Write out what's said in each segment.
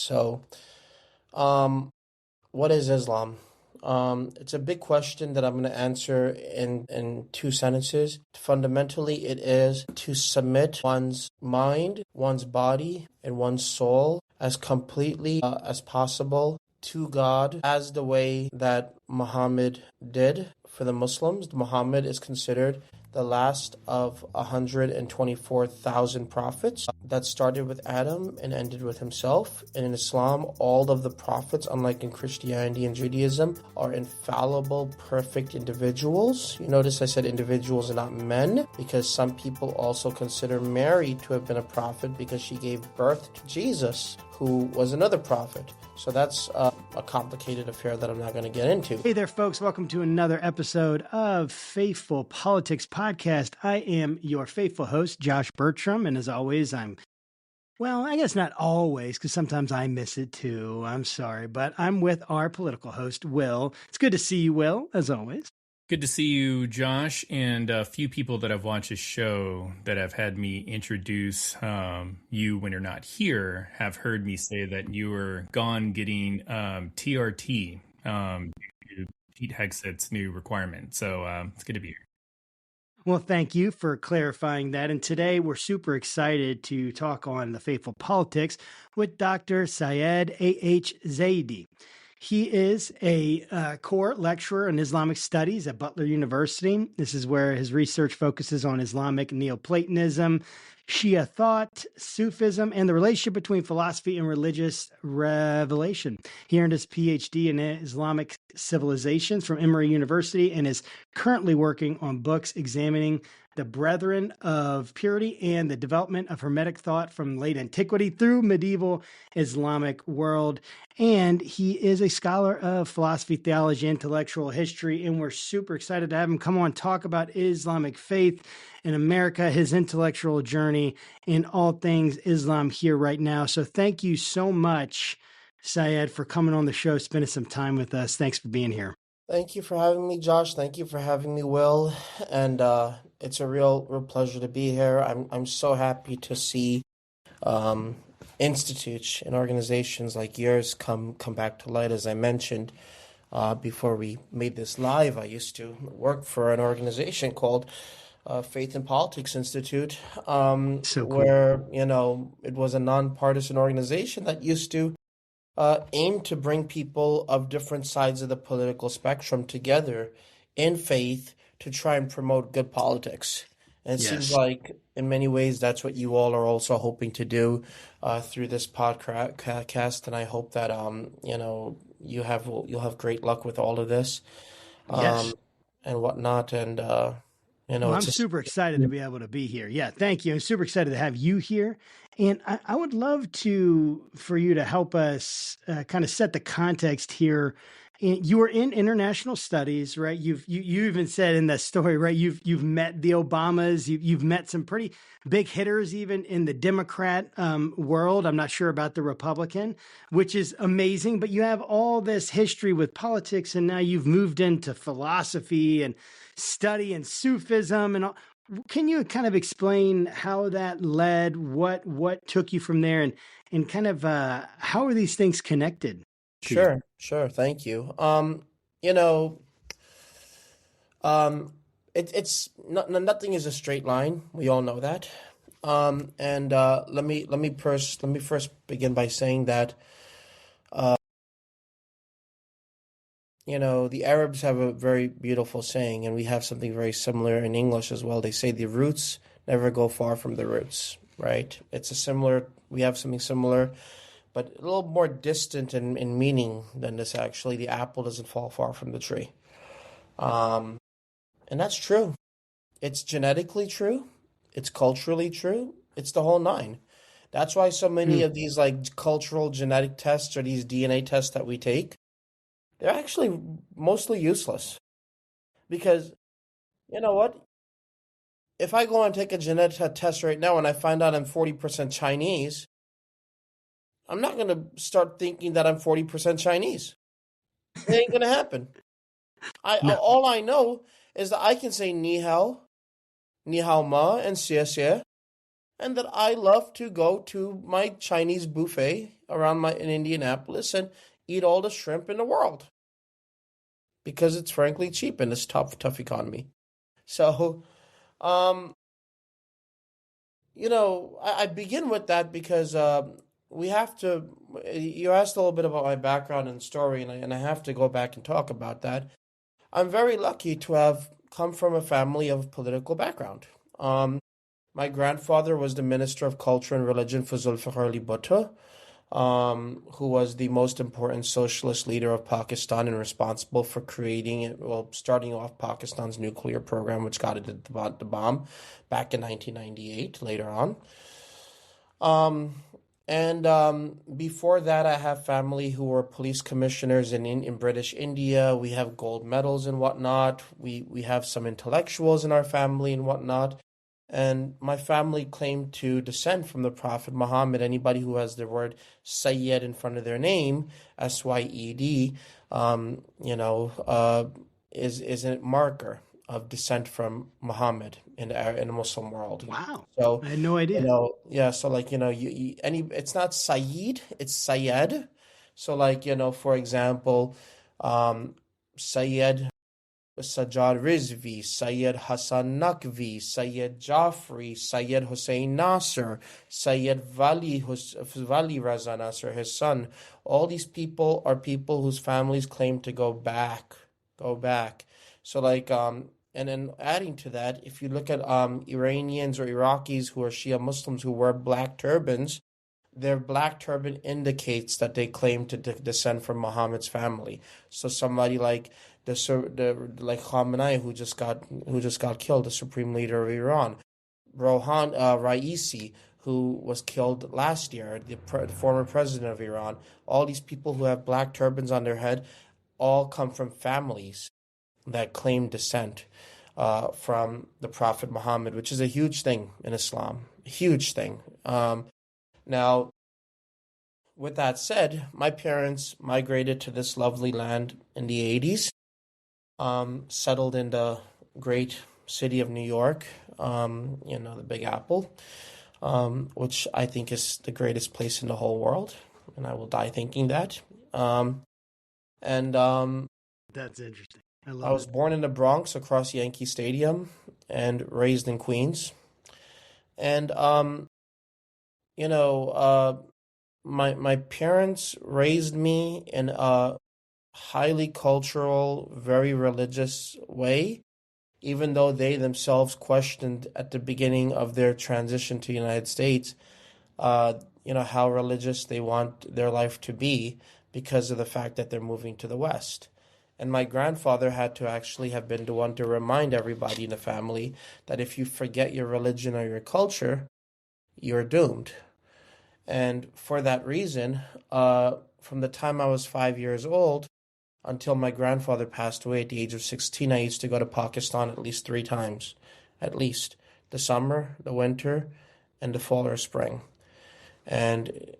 So, um, what is Islam? It's a big question that I'm going to answer in two sentences. Fundamentally, it is to submit one's mind, one's body, and one's soul as completely as possible to God, as the way that Muhammad did for the Muslims. Muhammad is considered the last of 124,000 prophets that started with Adam and ended with himself. And in Islam, all of the prophets, unlike in Christianity and Judaism, are infallible, perfect individuals. You notice I said individuals and not men, because some people also consider Mary to have been a prophet because she gave birth to Jesus, who was another prophet. So that's a complicated affair that I'm not going to get into. Hey there, folks. Welcome to another episode of Faithful Politics Podcast. I am your faithful host, Josh Bertram. And as always, I guess not always, because sometimes I miss it too. I'm sorry. But I'm with our political host, Will. It's good to see you, Will, as always. Good to see you, Josh, and a few people that have watched the show that have had me introduce you when you're not here have heard me say that you were gone getting TRT, Pete Hegseth's new requirement. So it's good to be here. Well, thank you for clarifying that. And today we're super excited to talk on the Faithful Politics with Dr. Syed A.H. Zaidi. He is a core lecturer in Islamic studies at Butler University. This is where his research focuses on Islamic Neoplatonism, Shia thought, Sufism, and the relationship between philosophy and religious revelation. He earned his PhD in Islamic civilizations from Emory University and is currently working on books examining the Brethren of Purity and the development of Hermetic thought from late antiquity through medieval Islamic world. And he is a scholar of philosophy, theology, intellectual history, and we're super excited to have him come on talk about Islamic faith in America, his intellectual journey, and all things Islam here right now. So thank you so much, Syed, for coming on the show, spending some time with us. Thanks for being here. Thank you for having me, Josh. Thank you for having me, Will. And it's a real pleasure to be here. I'm so happy to see institutes and organizations like yours come back to light. As I mentioned before we made this live, I used to work for an organization called Faith and Politics Institute, So cool. where it was a nonpartisan organization that used to aim to bring people of different sides of the political spectrum together in faith to try and promote good politics. And it seems like in many ways that's what you all are also hoping to do through this podcast. And I hope that you'll have great luck with all of this and whatnot. And I'm super excited to be able to be here. Yeah, thank you. I'm super excited to have you here. And I would love for you to help us kind of set the context here. You were in international studies, right? You even said in that story, right? You've met the Obamas. You've met some pretty big hitters, even in the Democrat world. I'm not sure about the Republican, which is amazing. But you have all this history with politics, and now you've moved into philosophy and study and Sufism and all. Can you kind of explain how that led, what took you from there, and kind of how are these things connected? Sure. Thank you. It's not, nothing is a straight line. We all know that. Let me first begin by saying that the Arabs have a very beautiful saying, and we have something very similar in English as well. They say the roots never go far from the roots, right? We have something similar, but a little more distant in meaning than this, actually. The apple doesn't fall far from the tree. And that's true. It's genetically true. It's culturally true. It's the whole nine. That's why so many of these cultural genetic tests or these DNA tests that we take, they're actually mostly useless. Because, you know what? If I go and take a genetic test right now and I find out I'm 40% Chinese, I'm not going to start thinking that I'm 40% Chinese. It ain't going to happen. All I know is that I can say ni hao ma, and xie xie, and that I love to go to my Chinese buffet around in Indianapolis and eat all the shrimp in the world because it's frankly cheap in this tough economy. So, um, I begin with that because we have to. You asked a little bit about my background and story, and I have to go back and talk about that. I'm very lucky to have come from a family of political background. Um, my grandfather was the Minister of Culture and Religion for Zulfikar Ali Bhutto, who was the most important socialist leader of Pakistan and responsible for starting off Pakistan's nuclear program, which got it the bomb back in 1998, later on. Um, and before that, I have family who were police commissioners in British India. We have gold medals and whatnot. We have some intellectuals in our family and whatnot. And my family claimed to descend from the Prophet Muhammad. Anybody who has the word Sayyid in front of their name, Syed, is a marker of descent from Muhammad in the Muslim world. Wow. So, I had no idea. yeah. So, it's not Sayyid, it's Sayyid. So, for example, Sayyid Sajjad Rizvi, Sayyid Hassan Naqvi, Sayyid Jafri, Sayyid Hussein Nasser, Sayyid Vali Raza Nasser, his son. All these people are people whose families claim to go back. So and then adding to that, if you look at Iranians or Iraqis who are Shia Muslims who wear black turbans, their black turban indicates that they claim to descend from Muhammad's family. So somebody like like Khamenei who just got killed, the supreme leader of Iran, Raisi, who was killed last year, the former president of Iran. All these people who have black turbans on their head all come from families that claim descent from the Prophet Muhammad, which is a huge thing in Islam, a huge thing. Now, with that said, my parents migrated to this lovely land in the 80s, settled in the great city of New York, the Big Apple, which I think is the greatest place in the whole world, and I will die thinking that. And That's interesting. I was born in the Bronx across Yankee Stadium and raised in Queens. And my parents raised me in a highly cultural, very religious way, even though they themselves questioned at the beginning of their transition to the United States, how religious they want their life to be because of the fact that they're moving to the West. And my grandfather had to actually have been the one to remind everybody in the family that if you forget your religion or your culture, you're doomed. And for that reason, from the time I was 5 years old until my grandfather passed away at the age of 16, I used to go to Pakistan at least 3 times, at least the summer, the winter, and the fall or spring. And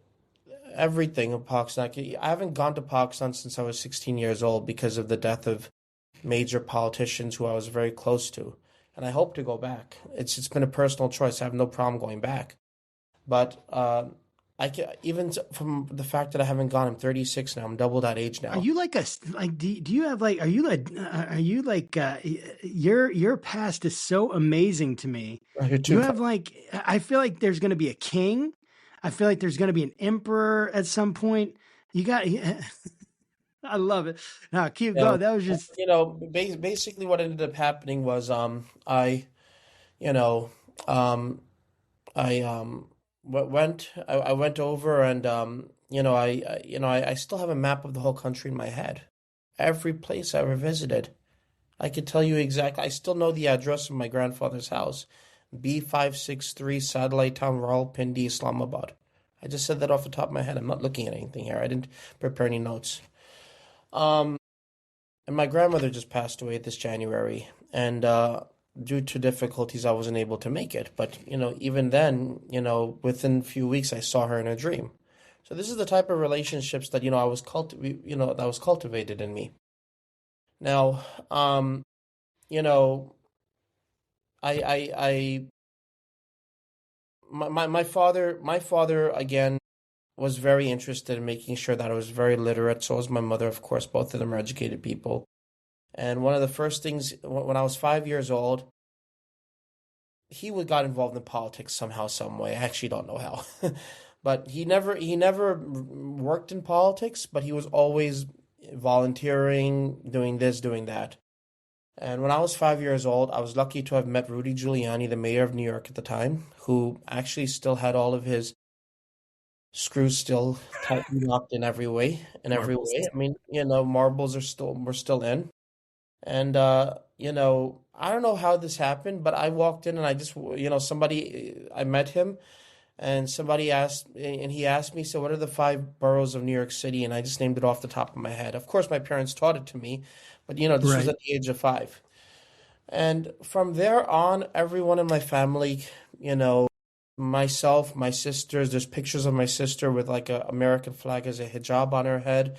everything in Pakistan. I haven't gone to Pakistan since I was 16 years old because of the death of major politicians who I was very close to. And I hope to go back. It's been a personal choice. I have no problem going back. But I can, even from the fact that I haven't gone, I'm 36 now. I'm double that age now. Are you do you have your past is so amazing to me. You have I feel like there's going to be a king. I feel like there's going to be an emperor at some point. You got, I love it. Now keep going. That was just, basically what ended up happening was, I, you know, I went over and I still have a map of the whole country in my head. Every place I ever visited, I could tell you exactly. I still know the address of my grandfather's house, B563 Satellite Town, Rawalpindi, Islamabad. I just said that off the top of my head. I'm not looking at anything here. I didn't prepare any notes. And my grandmother just passed away this January, and due to difficulties, I wasn't able to make it. But even then, within a few weeks, I saw her in a dream. So this is the type of relationships that that was cultivated in me. Now, I my father again was very interested in making sure that I was very literate. So was my mother, of course. Both of them are educated people. And one of the first things when I was 5 years old, got involved in politics somehow, some way. I actually don't know how, but he never worked in politics, but he was always volunteering, doing this, doing that. And when I was 5 years old, I was lucky to have met Rudy Giuliani, the mayor of New York at the time, who actually still had all of his screws still tightly locked in every way. In every Marbles. way. I mean, marbles were still in. And I don't know how this happened, but I walked in and I just, somebody, I met him and he asked me, so what are the five boroughs of New York City? And I just named it off the top of my head. Of course, my parents taught it to me, but this was Right. at the age of 5. And from there on, everyone in my family, myself, my sisters, there's pictures of my sister with like a American flag as a hijab on her head,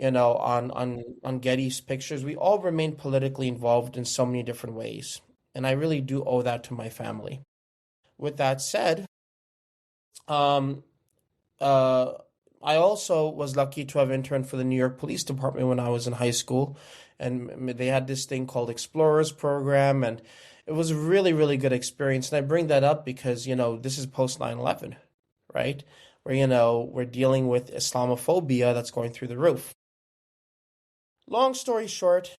on Getty's pictures. We all remain politically involved in so many different ways. And I really do owe that to my family. With that said, um, uh, I also was lucky to have interned for the New York Police Department when I was in high school, and they had this thing called Explorers Program, and it was a really, really good experience. And I bring that up because, this is post 9/11, right? Where, we're dealing with Islamophobia that's going through the roof. Long story short,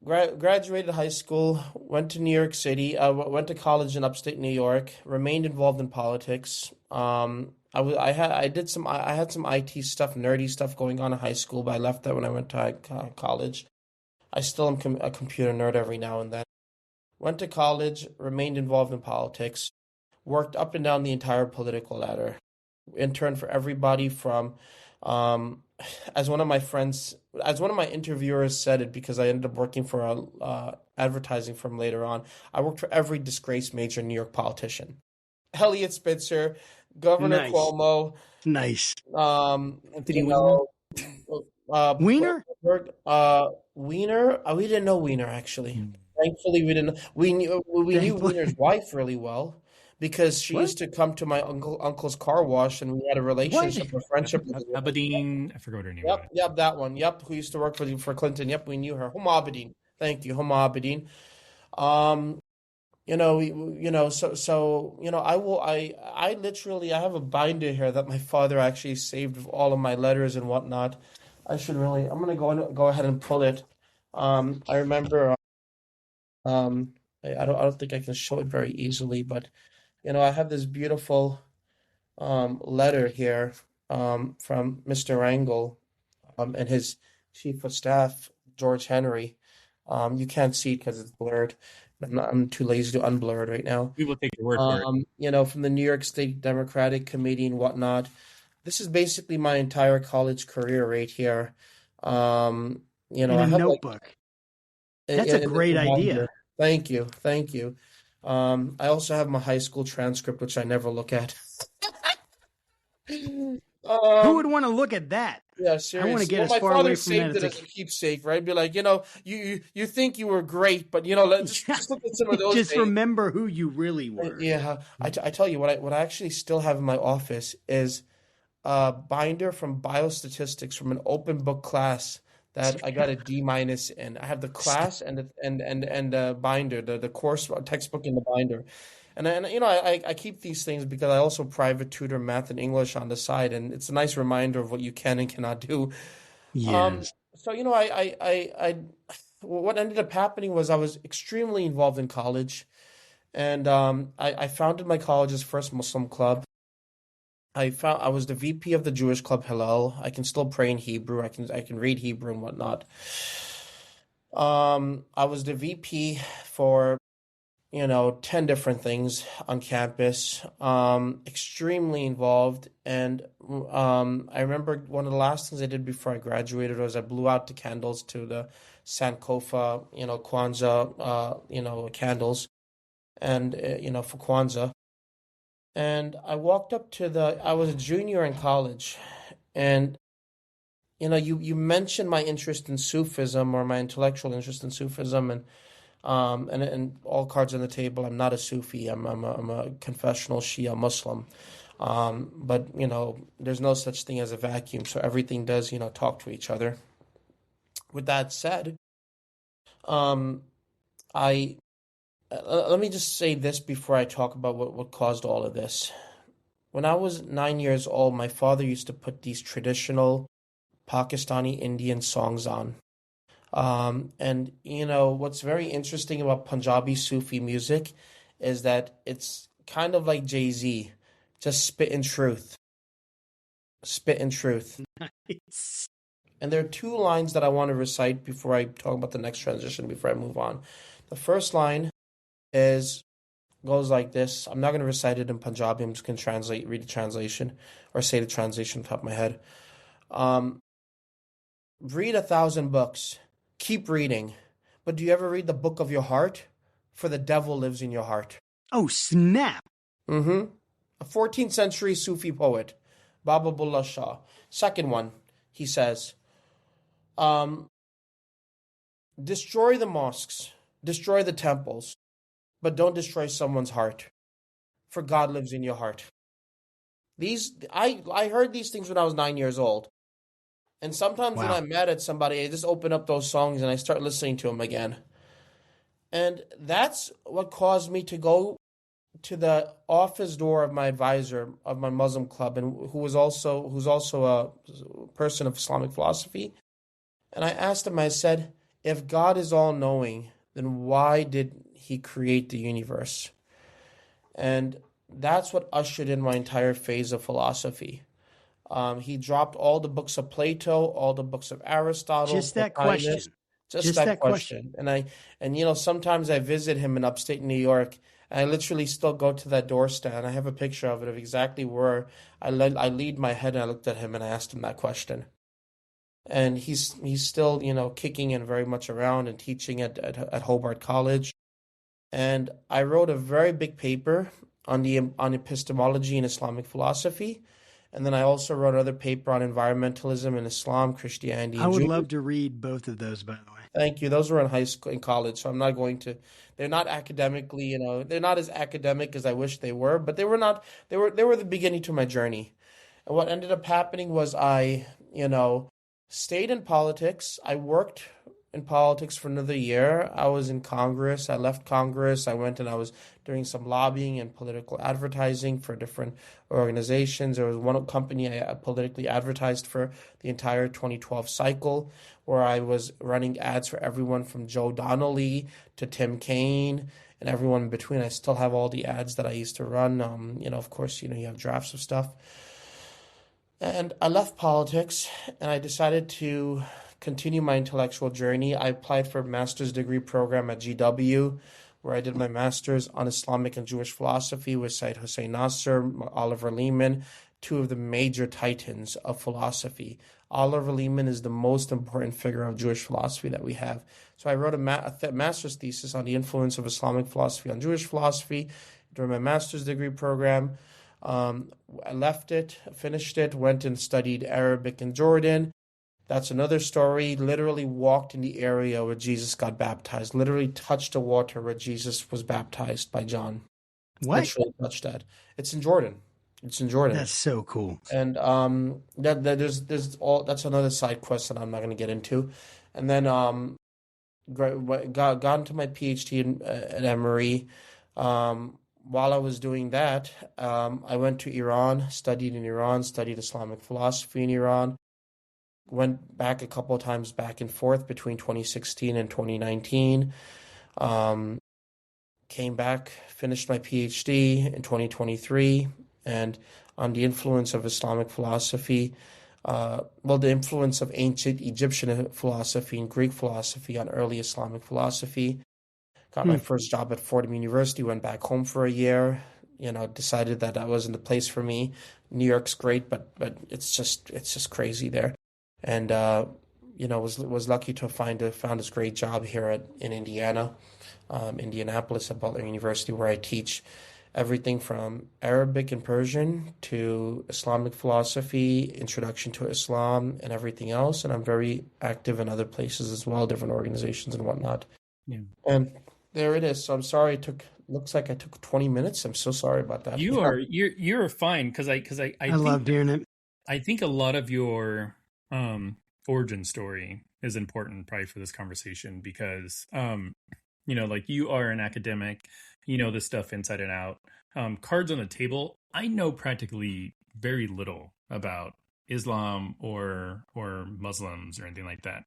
graduated high school, went to New York City, went to college in upstate New York, remained involved in politics. I had some IT stuff, nerdy stuff going on in high school, but I left that when I went to college. I still am a computer nerd every now and then. Went to college, remained involved in politics, worked up and down the entire political ladder, interned for everybody from, um, as one of my interviewers said it, because I ended up working for a advertising firm later on. I worked for every disgraced major New York politician: Elliot Spitzer, Governor Nice. Cuomo, Nice. Anthony you Weiner. know, uh, Wiener? Wiener. We didn't know Wiener actually. Thankfully, we didn't. We knew Thankfully. Wiener's wife really well because she What? used to come to my uncle's car wash, and we had a What? relationship, a friendship with her. Aberdeen. I forgot what her name was. Yep, that one. Yep, who used to work for Clinton. Yep, we knew her. Huma Abedin. Thank you, Huma Abedin. Um, I literally I have a binder here that my father actually saved of all of my letters and whatnot. I'm gonna go ahead and pull it. I remember. I don't think I can show it very easily, but I have this beautiful letter here from Mr. Rangel and his chief of staff, George Henry. You can't see it because it's blurred. I'm too lazy to unblur it right now. We will take your word for it. From the New York State Democratic Committee and whatnot. This is basically my entire college career right here. In I a have like notebook. That's a in this great binder. idea. Thank you, thank you. I also have my high school transcript, which I never look at. Who would Um, want to look at that? yeah, I want to seriously. get Well, as my far away father from that saved as it I as a keepsake, right? Be like, you think you were great, but let's can. just look at some of those Just days. remember who you really were. Yeah, I tell you what I actually still have in my office is a binder from biostatistics from an open book class that I got a D minus in. I have the class and the binder, the course textbook in the binder. And I keep these things because I also private tutor math and English on the side, and it's a nice reminder of what you can and cannot do. Um, Yes. so what ended up happening was I was extremely involved in college, and I founded my college's first Muslim club. I was the VP of the Jewish club Hillel. I can still pray in Hebrew. I can read Hebrew and whatnot. I was the VP for 10 different things on campus. Extremely involved. And I remember one of the last things I did before I graduated was I blew out the candles to the Sankofa, Kwanzaa, candles, and for Kwanzaa. And I was a junior in college, and you mentioned my interest in Sufism or my intellectual interest in Sufism, and all cards on the table. I'm not a Sufi. I'm a confessional Shia Muslim. But, there's no such thing as a vacuum. So everything does, talk to each other. With that said, um, I let me just say this before I talk about what caused all of this. When I was 9 years old, my father used to put these traditional Pakistani Indian songs on. And what's very interesting about Punjabi Sufi music is that it's kind of like Jay-Z, just spitting truth, spitting truth. Nice. And there are two lines that I want to recite before I talk about the next transition, before I move on. The first line goes like this. I'm not going to recite it in Punjabi. I'm just going to read the translation, or say the translation on top of my head. Read 1,000 books. Keep reading. But do you ever read the book of your heart? For the devil lives in your heart. Oh, snap. A 14th century Sufi poet, Baba Bulla Shah. Second one, he says, destroy the mosques, destroy the temples, but don't destroy someone's heart, for God lives in your heart. I heard these things when I was 9 years old. And sometimes when I'm mad at somebody, I just open up those songs and I start listening to them again. And that's what caused me to go to the office door of my advisor of my Muslim club, and who's also a person of Islamic philosophy. And I asked him, I said, if God is all knowing, then why did he create the universe? And that's what ushered in my entire phase of philosophy. He dropped all the books of Plato, all the books of Aristotle. Just that question. Just that question. And sometimes I visit him in upstate New York, and I literally still go to that doorstep. I have a picture of it, of exactly where I leaned my head and I looked at him and I asked him that question. And he's still, kicking and very much around and teaching at Hobart College. And I wrote a very big paper on epistemology and Islamic philosophy. And then I also wrote another paper on environmentalism in Islam, Christianity, and I would Judaism. love to read both of those, by the way. Thank you. Those were in high school and college, so I'm not going to. They're not academically, they're not as academic as I wish they were, but they were not. They were the beginning to my journey. And what ended up happening was I, stayed in politics. I worked in politics for another year. I was in Congress. I left Congress. I went and I was doing some lobbying and political advertising for different organizations. There was one company I politically advertised for the entire 2012 cycle, where I was running ads for everyone from Joe Donnelly to Tim Kaine and everyone in between. I still have all the ads that I used to run. Of course, you have drafts of stuff. And I left politics and I decided to continue my intellectual journey. I applied for a master's degree program at GW, where I did my master's on Islamic and Jewish philosophy with Syed Hussein Nasser, Oliver Leaman, two of the major titans of philosophy. Oliver Leaman is the most important figure of Jewish philosophy that we have. So I wrote a master's thesis on the influence of Islamic philosophy on Jewish philosophy during my master's degree program. I left it, finished it, went and studied Arabic in Jordan. That's another story. Literally walked in the area where Jesus got baptized. Literally touched the water where Jesus was baptized by John. What? Literally touched that. It's in Jordan. That's so cool. And there's all, that's another side quest that I'm not going to get into. And then got into my PhD at Emory. While I was doing that, I went to Iran, studied in Iran, studied Islamic philosophy in Iran. Went back a couple of times back and forth between 2016 and 2019. Came back, finished my PhD in 2023, and on the influence of Islamic philosophy, the influence of ancient Egyptian philosophy and Greek philosophy on early Islamic philosophy. Got my first job at Fordham University, went back home for a year, decided that wasn't the place for me. New York's great, but it's just crazy there. And was lucky to found this great job here in Indiana, Indianapolis at Butler University, where I teach everything from Arabic and Persian to Islamic philosophy, introduction to Islam, and everything else. And I'm very active in other places as well, different organizations and whatnot. Yeah. And there it is. So I'm sorry it took Looks like I took 20 minutes. I'm so sorry about that. You're fine because I I think loved hearing it. I think a lot of your origin story is important probably for this conversation because like you are an academic, you know this stuff inside and out. Cards on the table, I know practically very little about Islam or Muslims or anything like that.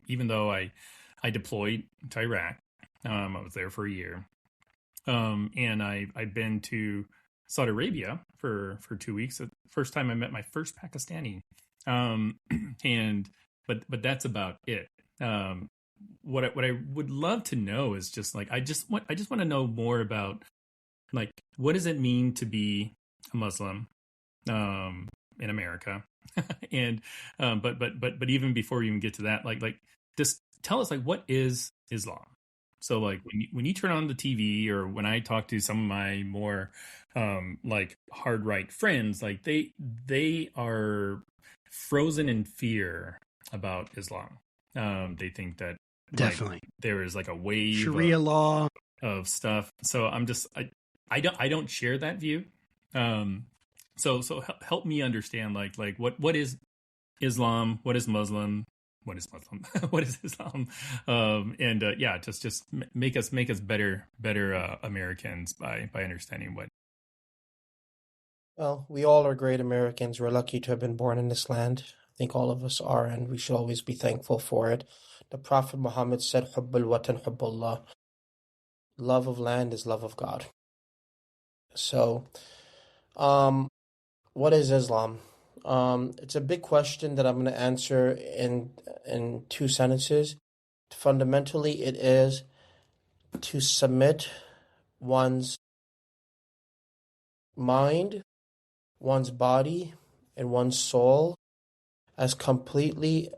Even though I deployed to Iraq, I was there for a year, and I've been to Saudi Arabia for 2 weeks. The first time I met my first Pakistani, um, and but that's about it. What I would love to know is just like I just want to know more about like what does it mean to be a Muslim in America, and but even before we even get to that, like just tell us like what is Islam. So like when you turn on the TV or when I talk to some of my more like hard right friends, like they are frozen in fear about Islam. They think that like Definitely. there is like a wave Sharia law. of stuff. So I don't share that view. So help me understand like what is Islam, what is Muslim, what is Muslim, what is Islam, and yeah, just make us better Americans by understanding what. Well, we all are great Americans. We're lucky to have been born in this land. I think all of us are, and we should always be thankful for it. The Prophet Muhammad said, Hubbul watan hubbullah. Love of land is love of God. So, um, what is Islam? It's a big question that I'm going to answer in two sentences. Fundamentally, it is to submit one's mind, one's body, and one's soul as completely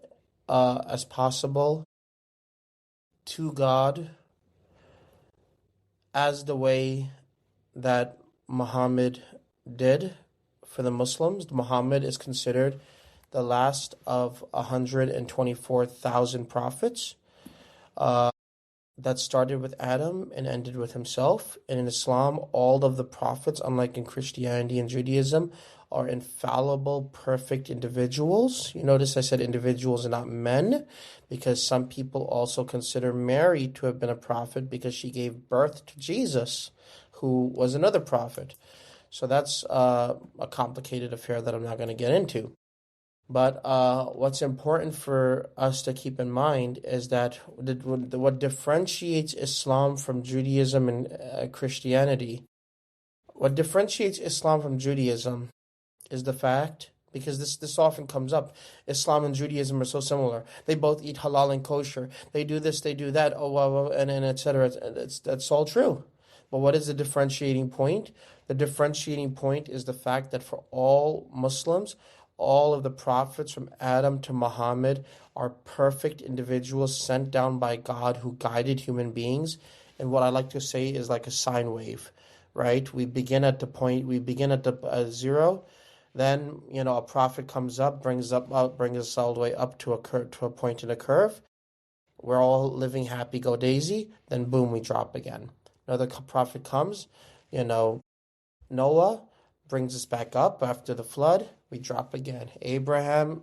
as possible to God as the way that Muhammad did for the Muslims. Muhammad is considered the last of 124,000 prophets. That started with Adam and ended with himself. And in Islam, all of the prophets, unlike in Christianity and Judaism, are infallible, perfect individuals. You notice I said individuals and not men, because some people also consider Mary to have been a prophet because she gave birth to Jesus, who was another prophet. So that's a complicated affair that I'm not going to get into. But what's important for us to keep in mind is that what differentiates Islam from Judaism and Christianity, what differentiates Islam from Judaism is the fact, because this often comes up, Islam and Judaism are so similar. They both eat halal and kosher. They do this, they do that, and etc. That's all true. But what is the differentiating point? The differentiating point is the fact that for all Muslims, all of the prophets from Adam to Muhammad are perfect individuals sent down by God who guided human beings. And what I like to say is like a sine wave, right? We begin at the zero. Then, a prophet comes up, brings us all the way up to a point in a curve. We're all living happy, go daisy. Then boom, we drop again. Another prophet comes, Noah brings us back up after the flood. We drop again. Abraham,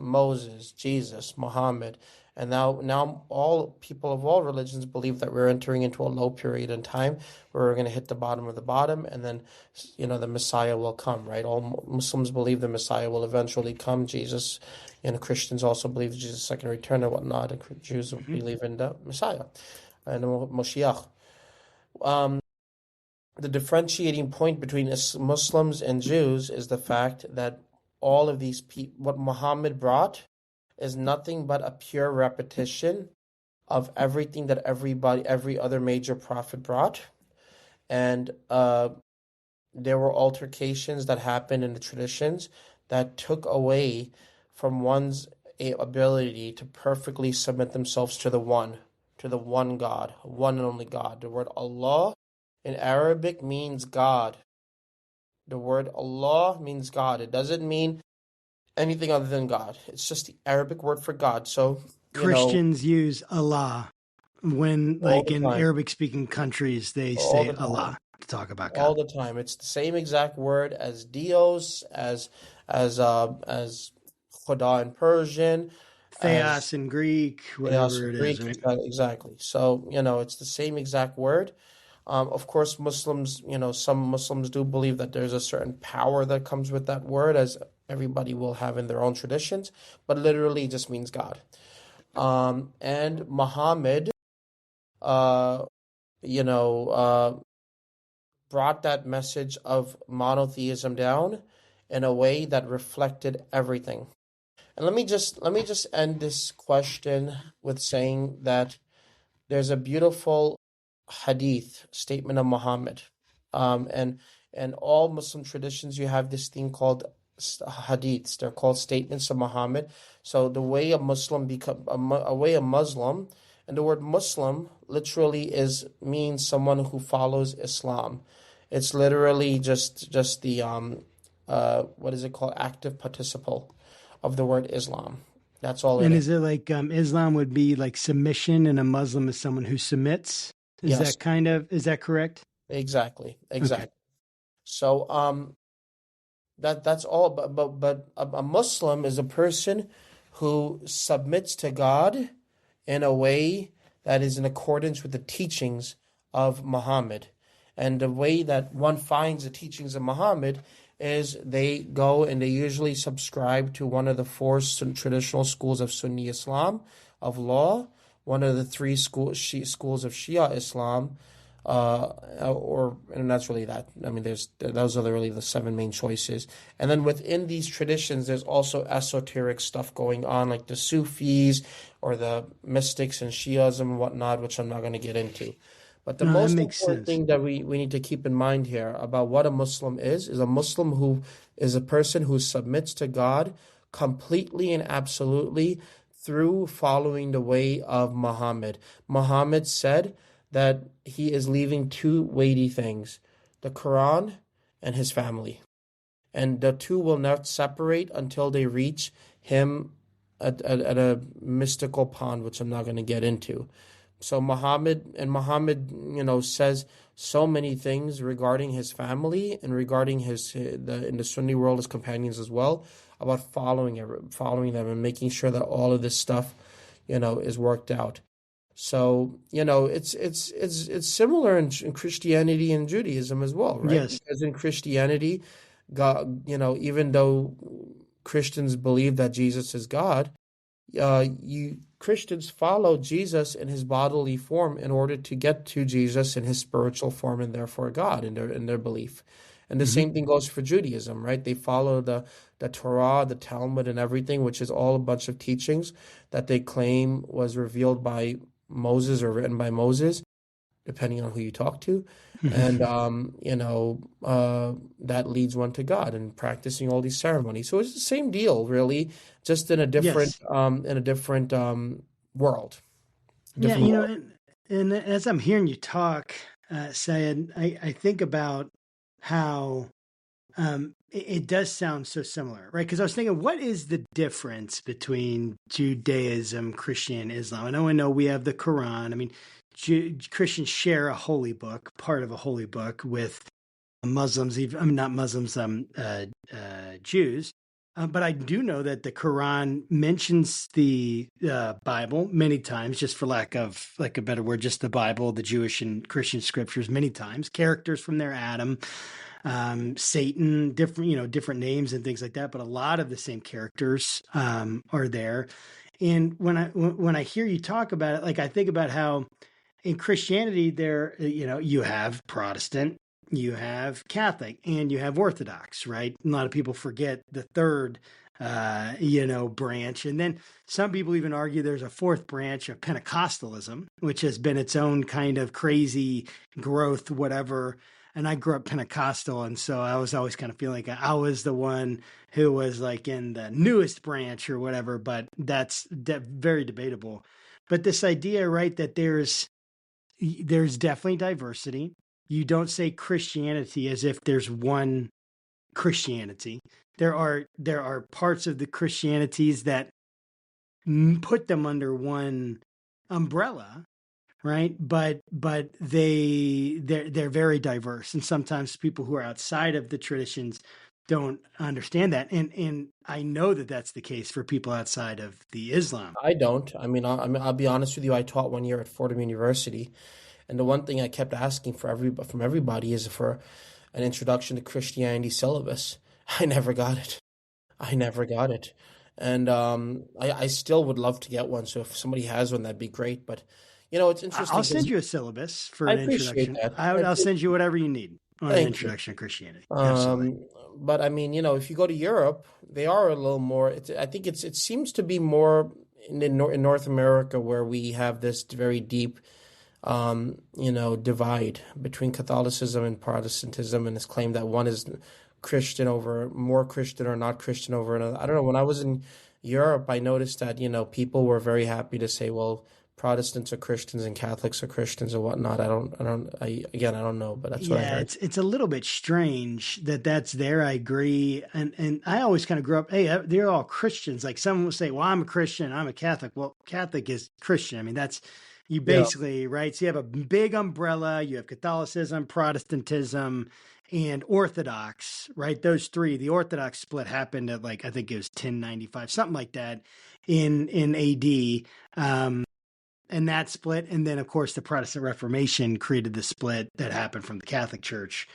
Moses, Jesus, Muhammad. And now all people of all religions believe that we're entering into a low period in time where we're going to hit the bottom of the bottom, and then, the Messiah will come, right? All Muslims believe the Messiah will eventually come, Jesus. Christians also believe Jesus' second return and whatnot, and Jews believe in the Messiah and the Moshiach. The differentiating point between Muslims and Jews is the fact that all of these what Muhammad brought is nothing but a pure repetition of everything that every other major prophet brought. And there were altercations that happened in the traditions that took away from one's ability to perfectly submit themselves to the one God, one and only God. The word Allah in Arabic means God. The word Allah means God. It doesn't mean anything other than God. It's just the Arabic word for God. So, Christians use Allah when, all like the in time, Arabic speaking countries, they all say the Allah time, to talk about God. all the time. It's the same exact word as Dios, as Khuda in Persian, as Theos in Greek, Theos whatever in it is, Greek. right? Exactly. So, it's the same exact word. Of course, Muslims, some Muslims do believe that there's a certain power that comes with that word, as everybody will have in their own traditions, but literally it just means God. And Muhammad, uh, you know, uh, brought that message of monotheism down in a way that reflected everything. And let me just end this question with saying that there's a beautiful hadith statement of Muhammad. And all Muslim traditions, you have this thing called hadiths. They're called statements of Muhammad. So the way a Muslim become a way a Muslim, and the word Muslim literally is means someone who follows Islam. It's literally just the what is it called, active participle of the word Islam. That's all it And is. is it like Islam would be like submission, and a Muslim is someone who submits? Yes, Is that correct? exactly, Okay. exactly. So that's all. But a Muslim is a person who submits to God in a way that is in accordance with the teachings of Muhammad. And the way that one finds the teachings of Muhammad is they go and they usually subscribe to one of the four traditional schools of Sunni Islam, of law, one of the three schools of Shia Islam, and that's really that. I mean, those are really the seven main choices. And then within these traditions, there's also esoteric stuff going on, like the Sufis or the mystics and Shiism and whatnot, which I'm not going to get into. But the No, that most makes important sense. thing that we need to keep in mind here about what a Muslim is a Muslim who is a person who submits to God completely and absolutely through following the way of Muhammad. Muhammad said that he is leaving two weighty things, the Quran and his family. And the two will not separate until they reach him at a mystical pond, which I'm not going to get into. So Muhammad, says so many things regarding his family and regarding in the Sunni world, his companions as well, about following them and making sure that all of this stuff, is worked out. So, it's similar in Christianity and Judaism as well, right? Yes. Because in Christianity, God, even though Christians believe that Jesus is God, you Christians follow Jesus in his bodily form in order to get to Jesus in his spiritual form and therefore God in their belief. And the Hmm. same thing goes for Judaism, right? They follow the Torah, the Talmud, and everything, which is all a bunch of teachings that they claim was revealed by Moses or written by Moses, depending on who you talk to. And that leads one to God and practicing all these ceremonies. So it's the same deal, really, just Yes. in a different world, Yeah, different world. and as I'm hearing you talk, Syed, I think about how it does sound so similar, right? Because I was thinking, what is the difference between Judaism, Christian, Islam? I know we have the Quran. I mean, Christians share a holy book, part of a holy book with Muslims, even I mean not Muslims, Jews. But I do know that the Quran mentions the Bible many times, just for lack of like a better word, just the Bible, the Jewish and Christian scriptures many times. Characters from there, Adam, Satan, different names and things like that. But a lot of the same characters are there. And when I hear you talk about it, like I think about how in Christianity, you have Protestant, you have Catholic, and you have Orthodox, right? A lot of people forget the third, branch. And then some people even argue there's a fourth branch of Pentecostalism, which has been its own kind of crazy growth, whatever. And I grew up Pentecostal. And so I was always kind of feeling like I was the one who was like in the newest branch or whatever, but that's very debatable. But this idea, right, that there's definitely diversity. You don't say Christianity as if there's one Christianity. There are parts of the Christianities that put them under one umbrella, right? But they're very diverse, and sometimes people who are outside of the traditions don't understand that, and I know that that's the case for people outside of the Islam. I don't. I'll be honest with you. I taught 1 year at Fordham University, and the one thing I kept asking from everybody is for an introduction to Christianity syllabus. I never got it. I never got it. And I still would love to get one. So if somebody has one, that'd be great. But it's I'll interesting send because you a syllabus for I an appreciate introduction. that. I'll send you whatever you need on an Thank you. introduction to Christianity. Absolutely. Um, but if you go to Europe, they are a little more. I think it seems to be more in North America where we have this very deep, divide between Catholicism and Protestantism, and this claim that one is Christian over more Christian or not Christian over another. I don't know. When I was in Europe, I noticed that people were very happy to say, well, Protestants are Christians and Catholics are Christians and whatnot. I don't know, but that's what I Yeah, heard. it's a little bit strange that that's there. I agree, and I always kind of grew up. Hey, they're all Christians. Like someone will say, "Well, I'm a Christian. I'm a Catholic." Well, Catholic is Christian. I mean, that's you Yeah. basically right. So you have a big umbrella. You have Catholicism, Protestantism, and Orthodox. Right, those three. The Orthodox split happened at like I think it was 1095, something like that, in AD. And that split. And then, of course, the Protestant Reformation created the split that happened from the Catholic Church.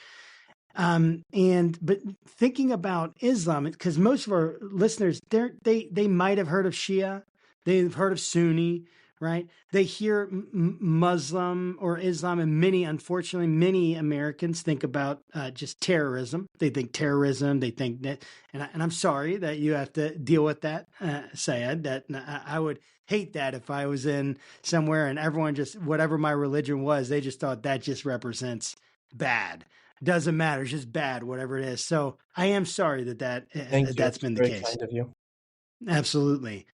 But thinking about Islam, because most of our listeners, they might have heard of Shia, they've heard of Sunni, right? They hear Muslim or Islam, and unfortunately, many Americans think about just terrorism. They think terrorism. They think that, and I'm sorry that you have to deal with that, Syed. That I would hate that if I was in somewhere and everyone just whatever my religion was, they just thought that just represents bad. Doesn't matter, it's just bad, whatever it is. So I am sorry Thank you. that's It's been the very case. kind of you. Absolutely.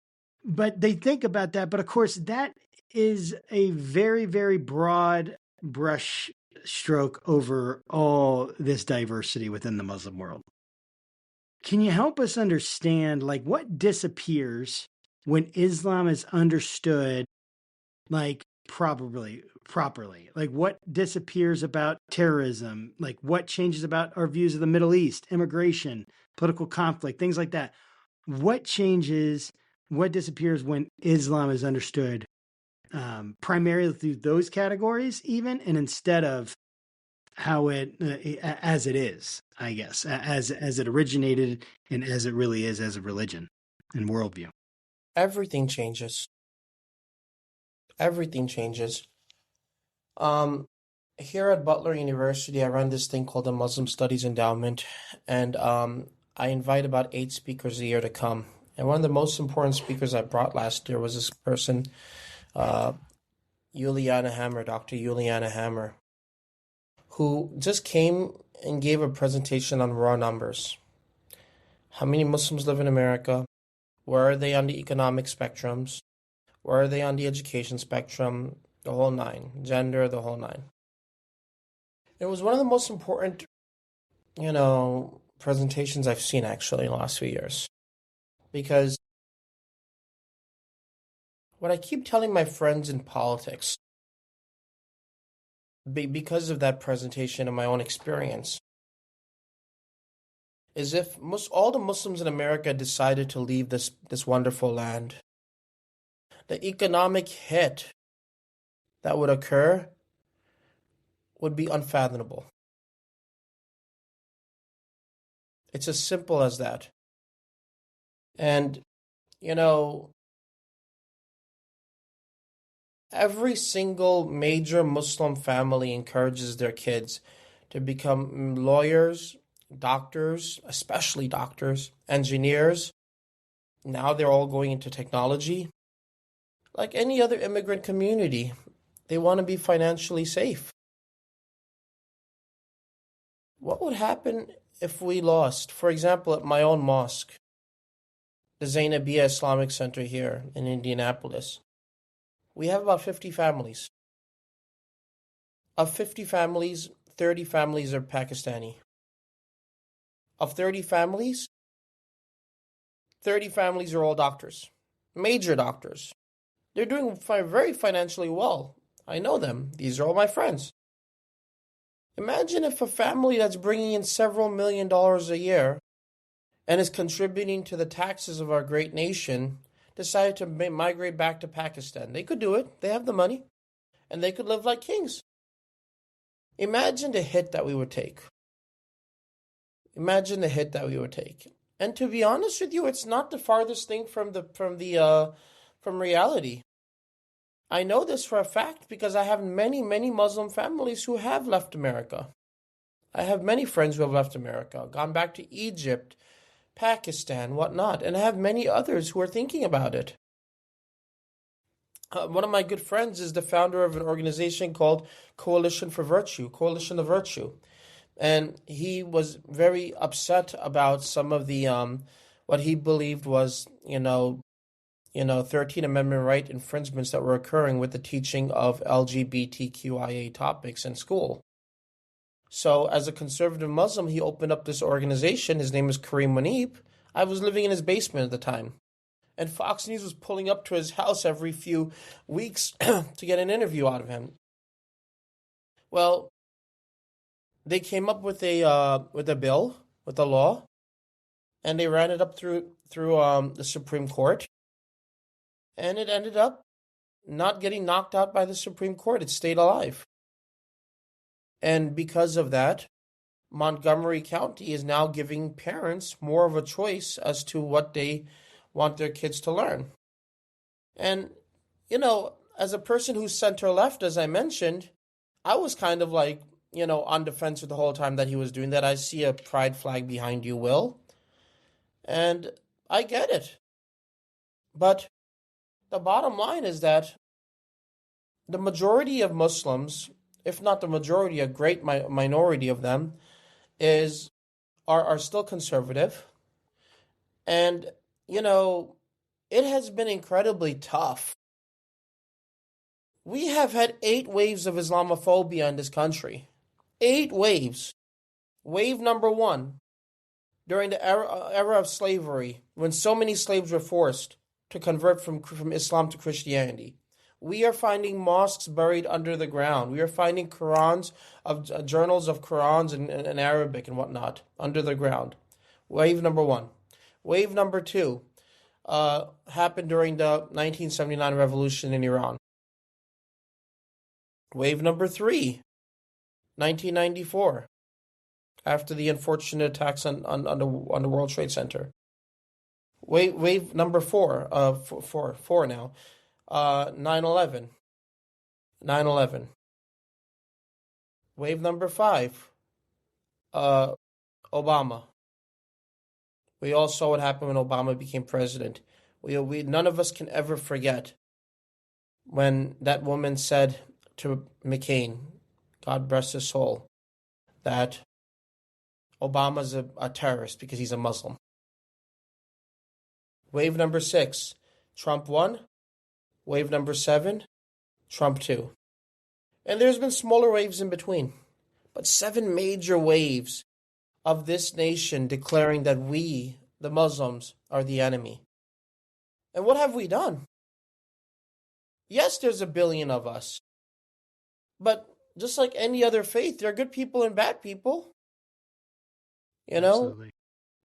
But they think about that. But of course, that is a very, very broad brush stroke over all this diversity within the Muslim world. Can you help us understand, like, what disappears when Islam is understood, like, properly? Like, what disappears about terrorism? Like, what changes about our views of the Middle East, immigration, political conflict, things like that? What changes? What disappears when Islam is understood primarily through those categories, even, and instead of how it as it is, I guess, as it originated and as it really is as a religion and worldview. Everything changes. Everything changes. Um, Here at Butler University, I run this thing called the Muslim Studies Endowment, and I invite about 8 speakers a year to come. And one of the most important speakers I brought last year was this person, uh, Juliana Hammer, Dr. Juliana Hammer, who just came and gave a presentation on raw numbers. How many Muslims live in America? Where are they on the economic spectrums? Where are they on the education spectrum? The whole nine. Gender, the whole nine. It was one of the most important, presentations I've seen actually in the last few years. Because what I keep telling my friends in politics, because of that presentation and my own experience, is if all the Muslims in America decided to leave this wonderful land, the economic hit that would occur would be unfathomable. It's as simple as that. And, every single major Muslim family encourages their kids to become lawyers, doctors, especially doctors, engineers. Now they're all going into technology. Like any other immigrant community, they want to be financially safe. What would happen if we lost, for example, at my own mosque, the Zaidi Islamic Center here in Indianapolis? We have about 50 families. Of 50 families, 30 families are Pakistani. Of 30 families, 30 families are all doctors, major doctors. They're doing very financially well. I know them. These are all my friends. Imagine if a family that's bringing in several $1,000,000 a year and is contributing to the taxes of our great nation decided to migrate back to Pakistan. They could do it. They have the money. And they could live like kings. Imagine the hit that we would take. Imagine the hit that we would take. And to be honest with you, it's not the farthest thing from reality. I know this for a fact because I have many, many Muslim families who have left America. I have many friends who have left America, gone back to Egypt, Pakistan, whatnot, and I have many others who are thinking about it. One of my good friends is the founder of an organization called Coalition of Virtue. And he was very upset about some of the what he believed was, 13th Amendment right infringements that were occurring with the teaching of LGBTQIA topics in school. So as a conservative Muslim, he opened up this organization. His name is Kareem Munib. I was living in his basement at the time. And Fox News was pulling up to his house every few weeks to get an interview out of him. Well, they came up with a bill, with a law, and they ran it up through the Supreme Court, and it ended up not getting knocked out by the Supreme Court. It stayed alive. And because of that, Montgomery County is now giving parents more of a choice as to what they want their kids to learn. And, as a person who's center-left, as I mentioned, I was kind of like, on defense with the whole time that he was doing that. I see a pride flag behind you, Will. And I get it. But the bottom line is that the majority of Muslims, if not the majority, a great minority of them, are still conservative. And, it has been incredibly tough. We have had 8 waves of Islamophobia in this country. 8 waves. Wave number 1, during the era of slavery, when so many slaves were forced to convert from Islam to Christianity. We are finding mosques buried under the ground. We are finding Qurans, journals of Qurans in Arabic and whatnot under the ground. Wave number 1. Wave number 2 happened during the 1979 revolution in Iran. Wave number 3, 1994, after the unfortunate attacks on the World Trade Center. Wave number 4, four now, 9/11. 9/11. Wave number 5, Obama. We all saw what happened when Obama became president. We none of us can ever forget when that woman said to McCain, God bless his soul, that Obama's a terrorist because he's a Muslim. Wave number 6, Trump 1. Wave number 7, Trump 2. And there's been smaller waves in between. But 7 major waves of this nation declaring that we, the Muslims, are the enemy. And what have we done? Yes, there's a billion of us. But just like any other faith, there are good people and bad people. Absolutely.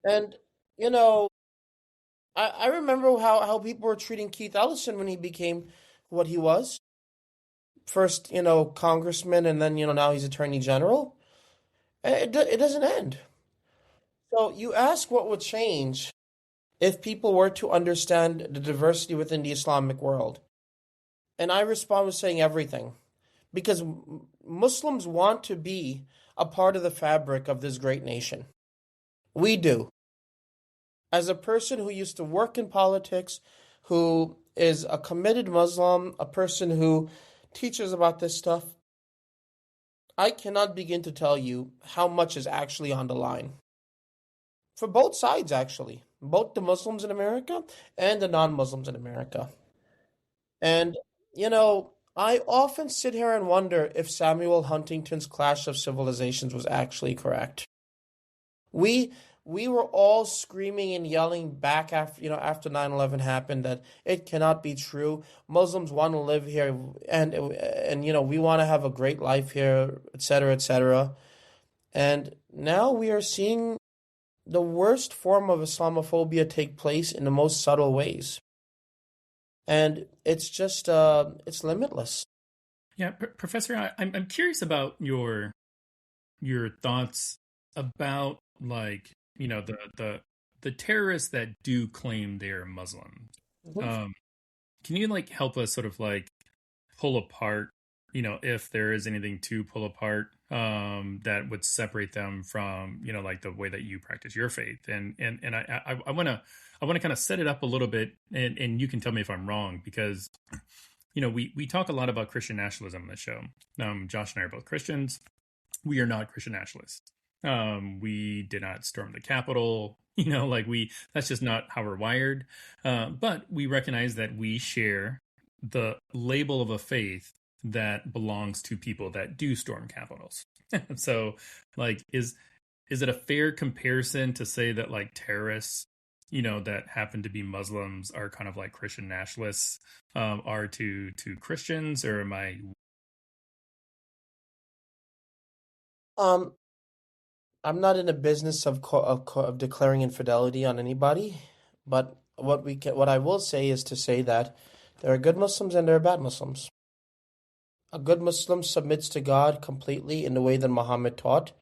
And, I remember how people were treating Keith Ellison when he became what he was. First, congressman, and then, now he's attorney general. It doesn't end. So you ask what would change if people were to understand the diversity within the Islamic world. And I respond with saying everything. Because Muslims want to be a part of the fabric of this great nation. We do. As a person who used to work in politics, who is a committed Muslim, a person who teaches about this stuff, I cannot begin to tell you how much is actually on the line. For both sides, actually. Both the Muslims in America and the non-Muslims in America. And, I often sit here and wonder if Samuel Huntington's Clash of Civilizations was actually correct. We we were all screaming and yelling back after 9/11 happened that it cannot be true. Muslims want to live here and we want to have a great life here, etc., etc. And now we are seeing the worst form of Islamophobia take place in the most subtle ways. And it's just it's limitless. Yeah, Professor, I'm curious about your thoughts about, like, the terrorists that do claim they're Muslim. Mhm. Can you, like, help us sort of, like, pull apart, if there is anything to pull apart, that would separate them from, like, the way that you practice your faith? And I want to kind of set it up a little bit, and you can tell me if I'm wrong, because we talk a lot about Christian nationalism on the show. Josh and I are both Christians. We are not Christian nationalists. We did not storm the Capitol. That's just not how we're wired. But we recognize that we share the label of a faith that belongs to people that do storm capitals. So, like, is it a fair comparison to say that, like, terrorists, that happen to be Muslims are kind of like Christian nationalists, are to Christians, or am I? Um, I'm not in the business of declaring infidelity on anybody, but what I will say is to say that there are good Muslims and there are bad Muslims. A good Muslim submits to God completely in the way that Muhammad taught.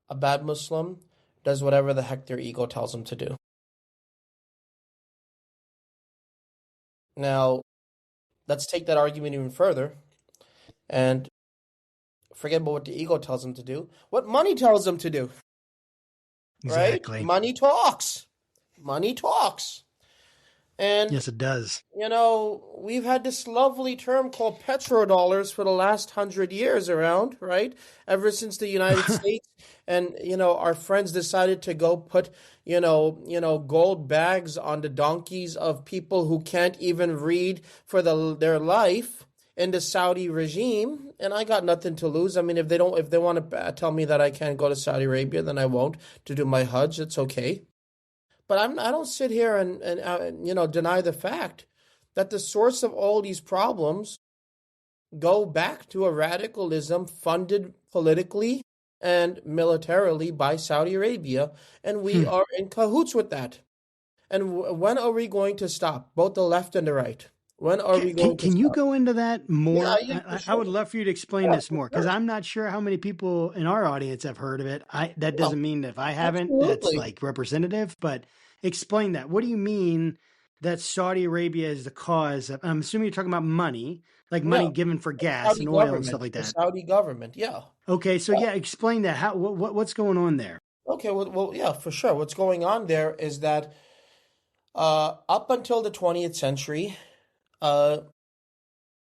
A bad Muslim does whatever the heck their ego tells them to do. Now, let's take that argument even further and forget about what the ego tells them to do. What money tells them to do, right? Exactly. Money talks. Money talks. And Yes, it does. we've had this lovely term called petrodollars for the last 100 years around, right? Ever since the United States and, our friends decided to go put, gold bags on the donkeys of people who can't even read for their life in the Saudi regime. And I got nothing to lose. I mean, if they want to tell me that I can't go to Saudi Arabia, then I won't to do my Hajj. It's okay. But I don't sit here and deny the fact that the source of all these problems go back to a radicalism funded politically and militarily by Saudi Arabia, and we are in cahoots with that. And when are we going to stop, both the left and the right? When are we going to Can you stop? go into that more? Yeah, for I would sure. love for you to explain Yeah, this for more, because sure. I'm not sure how many people in our audience have heard of it. That Yeah, doesn't mean that if I haven't, that's absolutely. like representative, but explain that. What do you mean that Saudi Arabia is the cause of, I'm assuming you're talking about money, like Yeah, money given for the gas Saudi and oil and stuff government. like The that. Saudi government. Yeah. Okay, so yeah, explain that. What's going on there? Okay, well, yeah, for sure. What's going on there is that up until the 20th century, uh,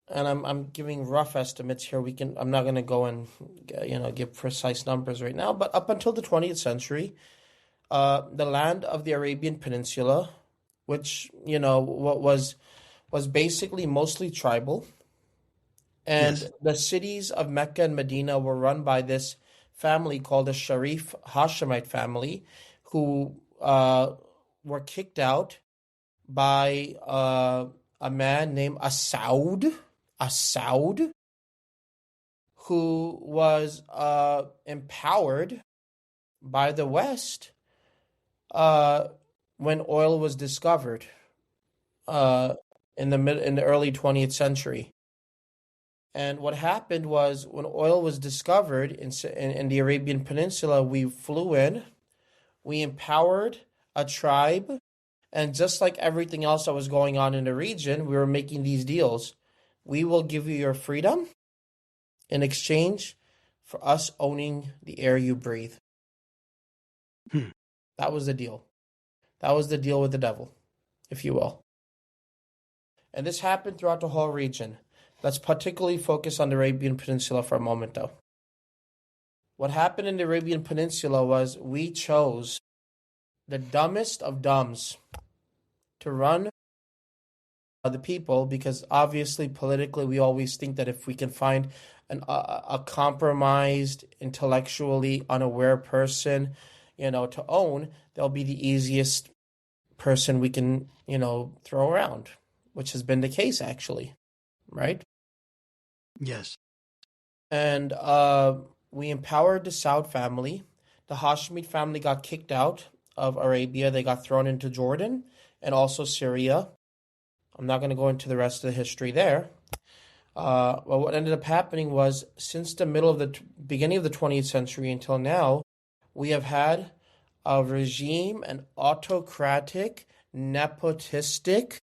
and I'm giving rough estimates here. I'm not going to go and give precise numbers right now, but up until the 20th century, the land of the Arabian Peninsula, which what was basically mostly tribal, and Yes. the cities of Mecca and Medina were run by this family called the Sharif Hashemite family, who were kicked out by a man named Asaud, who was empowered by the West uh, when oil was discovered uh, in the early 20th century. And what happened was when oil was discovered in the Arabian Peninsula, we flew in, we empowered a tribe, and just like everything else that was going on in the region, we were making these deals. We will give you your freedom in exchange for us owning the air you breathe. Hmm. That was the deal. That was the deal with the devil, if you will. And this happened throughout the whole region. Let's particularly focus on the Arabian Peninsula for a moment, though. What happened in the Arabian Peninsula was we chose the dumbest of dumbs to run the people, because obviously politically we always think that if we can find a compromised, intellectually unaware person, to own, they'll be the easiest person we can, throw around, which has been the case actually, right? Yes. And we empowered the Saud family. The Hashemite family got kicked out of Arabia. They got thrown into Jordan and also Syria. I'm not going to go into the rest of the history there. Well, what ended up happening was, since the beginning of the 20th century until now, we have had a regime, an autocratic, nepotistic,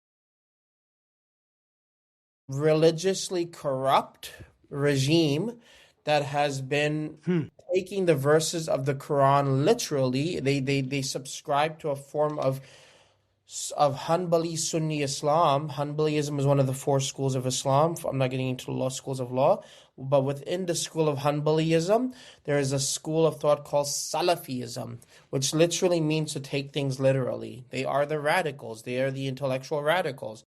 religiously corrupt regime that has been taking the verses of the Quran literally. They subscribe to a form of Hanbali Sunni Islam. Hanbaliism is one of the four schools of Islam. I'm not getting into law schools of law, but within the school of Hanbaliism, there is a school of thought called Salafism, which literally means to take things literally. They are the radicals. They are the intellectual radicals.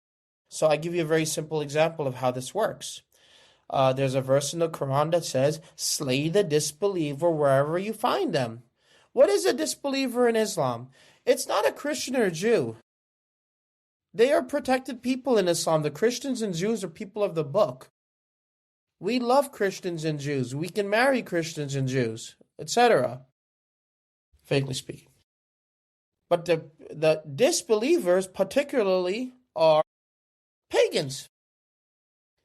So I give you a very simple example of how this works. There's a verse in the Quran that says, slay the disbeliever wherever you find them. What is a disbeliever in Islam? It's not a Christian or a Jew. They are protected people in Islam. The Christians and Jews are people of the book. We love Christians and Jews. We can marry Christians and Jews, etc. Vaguely speaking. But the disbelievers particularly are pagans.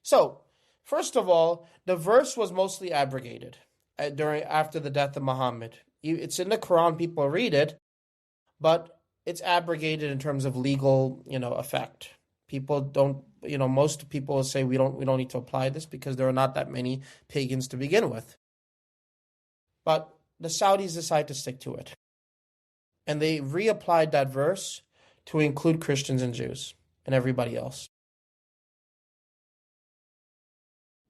So, first of all, the verse was mostly abrogated after the death of Muhammad. It's in the Quran, people read it, but it's abrogated in terms of legal, effect. People don't, most people will say we don't need to apply this because there are not that many pagans to begin with. But the Saudis decide to stick to it. And they reapplied that verse to include Christians and Jews and everybody else.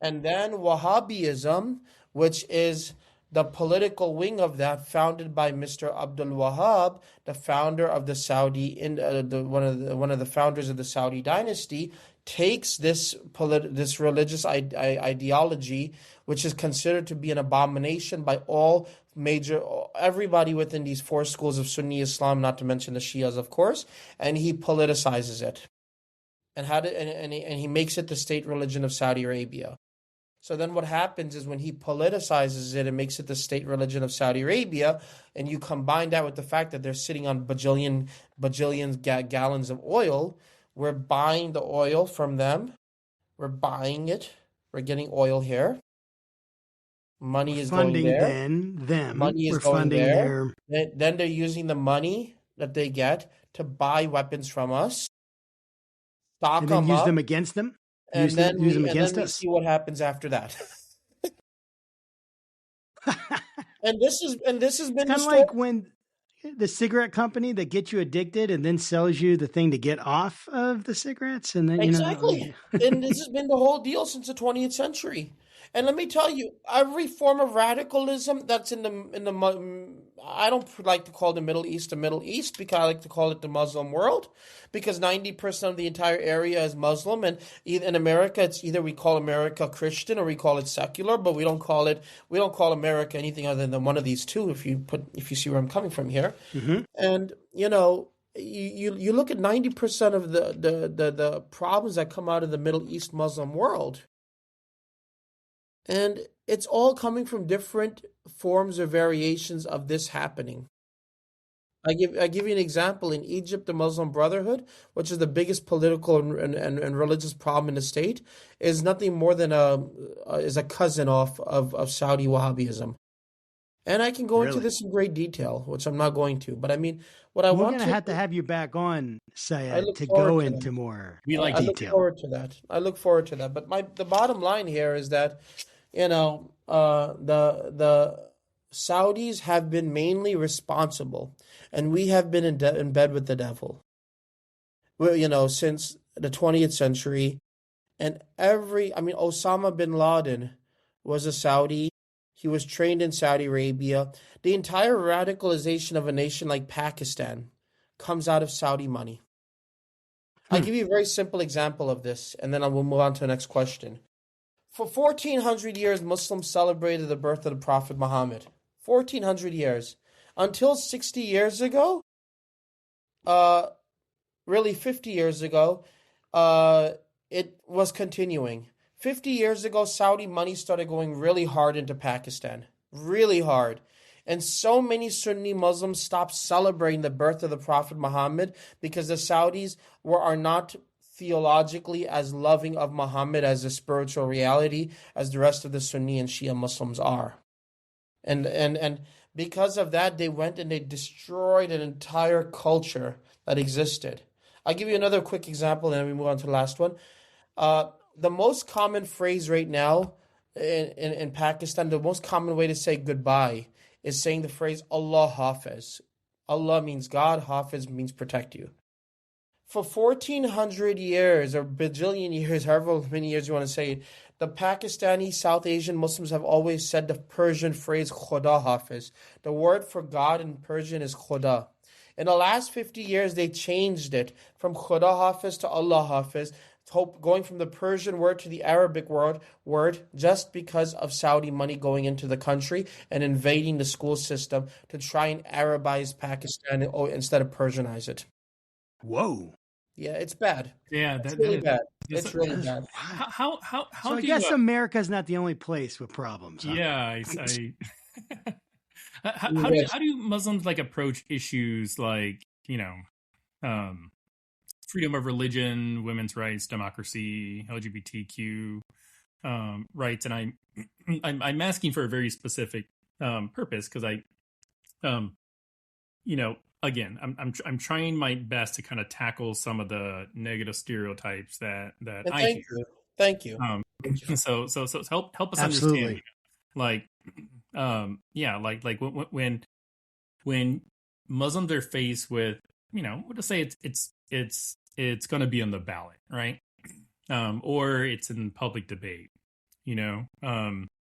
And then Wahhabism, which is the political wing of that, founded by Mr. Abdul Wahhab, the founder of the Saudi, one of the founders of the Saudi dynasty, takes this religious ideology, which is considered to be an abomination by everybody within these four schools of Sunni Islam, not to mention the Shias, of course, and he politicizes it, and he makes it the state religion of Saudi Arabia. So then what happens is, when he politicizes it and makes it the state religion of Saudi Arabia, and you combine that with the fact that they're sitting on bajillions gallons of oil, we're buying the oil from them. We're buying it. We're getting oil here. Money is going there. Funding them. Money is going there. Then they're using the money that they get to buy weapons from us, stock and then them use up, them against them. and then we see what happens after that. and this has been kind of like when the cigarette company that gets you addicted and then sells you the thing to get off of the cigarettes, and then exactly. And this has been the whole deal since the 20th century. And let me tell you, every form of radicalism that's in the I don't like to call the Middle East because I like to call it the Muslim world, because 90% of the entire area is Muslim, and in America, it's either we call America Christian or we call it secular, but we don't call America anything other than one of these two. If you see where I'm coming from here, and you look at 90% of the problems that come out of the Middle East Muslim world. And it's all coming from different forms or variations of this happening. I give you an example. In Egypt, the Muslim Brotherhood, which is the biggest political and religious problem in the state, is nothing more than a cousin of Saudi Wahhabism. And I can go into this in great detail, which I'm not going to. But I mean, we're going to have you back on, Syed, to go into more detail. I look forward to that. But the bottom line here is that, the Saudis have been mainly responsible, and we have been in bed with the devil. Since the 20th century, and Osama bin Laden was a Saudi. He was trained in Saudi Arabia. The entire radicalization of a nation like Pakistan comes out of Saudi money. I'll give you a very simple example of this, and then we'll move on to the next question. For 1,400 years, Muslims celebrated the birth of the Prophet Muhammad. 1,400 years. Until 60 years ago, uh, really 50 years ago, uh, it was continuing. 50 years ago, Saudi money started going really hard into Pakistan, really hard. And so many Sunni Muslims stopped celebrating the birth of the Prophet Muhammad because the Saudis are not theologically as loving of Muhammad as a spiritual reality as the rest of the Sunni and Shia Muslims are. And because of that, they went and they destroyed an entire culture that existed. I'll give you another quick example, and then we move on to the last one. The most common phrase right now in Pakistan, the most common way to say goodbye is saying the phrase Allah Hafiz. Allah means God, Hafiz means protect you. For 1400 years or bajillion years, however many years you want to say it, the Pakistani South Asian Muslims have always said the Persian phrase Khuda Hafiz. The word for God in Persian is Khuda. In the last 50 years, they changed it from Khuda Hafiz to Allah Hafiz, going from the Persian word to the Arabic word just because of Saudi money going into the country and invading the school system to try and Arabize Pakistan instead of Persianize it. Whoa. Yeah, it's bad. Yeah, It's that really is. bad. That's, It's really bad. how So I do guess America's not the only place with problems, huh? yeah Yes. how do Muslims like approach issues like um freedom of religion, women's rights, democracy, LGBTQ rights? And I'm asking for a very specific purpose because um again, I'm trying my best to kind of tackle some of the negative stereotypes that And I thank hear. you. Thank you. Um, Thank you. so help us understand, Absolutely. like, yeah, like when Muslims are faced with, what to say, it's going to be on the ballot, right? Or it's in public debate, you know.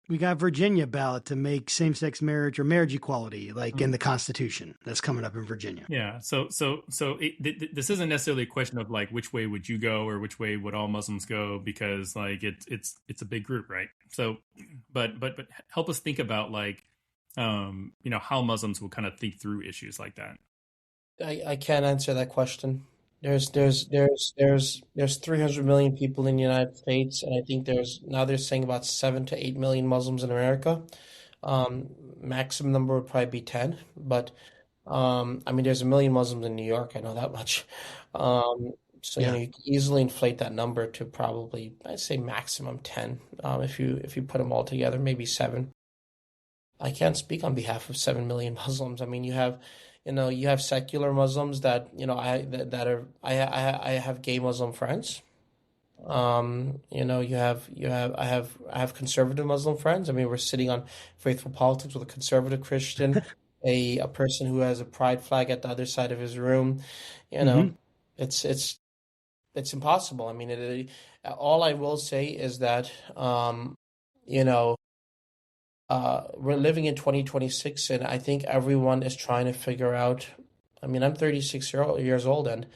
We got Virginia ballot to make same-sex marriage or marriage equality, like in the Constitution. That's coming up in Virginia. Yeah. This isn't necessarily a question of like which way would you go or which way would all Muslims go, because like it's a big group, right? So, but help us think about like how Muslims will kind of think through issues like that. I can't answer that question. There's 300 million people in the United States, and I think they're saying about 7 to 8 million Muslims in America. Maximum number would probably be 10, but I mean, there's a million Muslims in New York. I know that much. Um, so Yeah. you can easily inflate that number to probably, I'd say maximum 10. If you put them all together, maybe seven. I can't speak on behalf of 7 million Muslims. I mean, you have secular Muslims that that are I have gay Muslim friends. I have conservative Muslim friends. I mean, we're sitting on Faithful Politics with a conservative Christian, a person who has a pride flag at the other side of his room. You know, Hmm. it's it's it's impossible. I mean, all I will say is that you know we're living in 2026, and I think everyone is trying to figure out. I mean, I'm 36 years old, and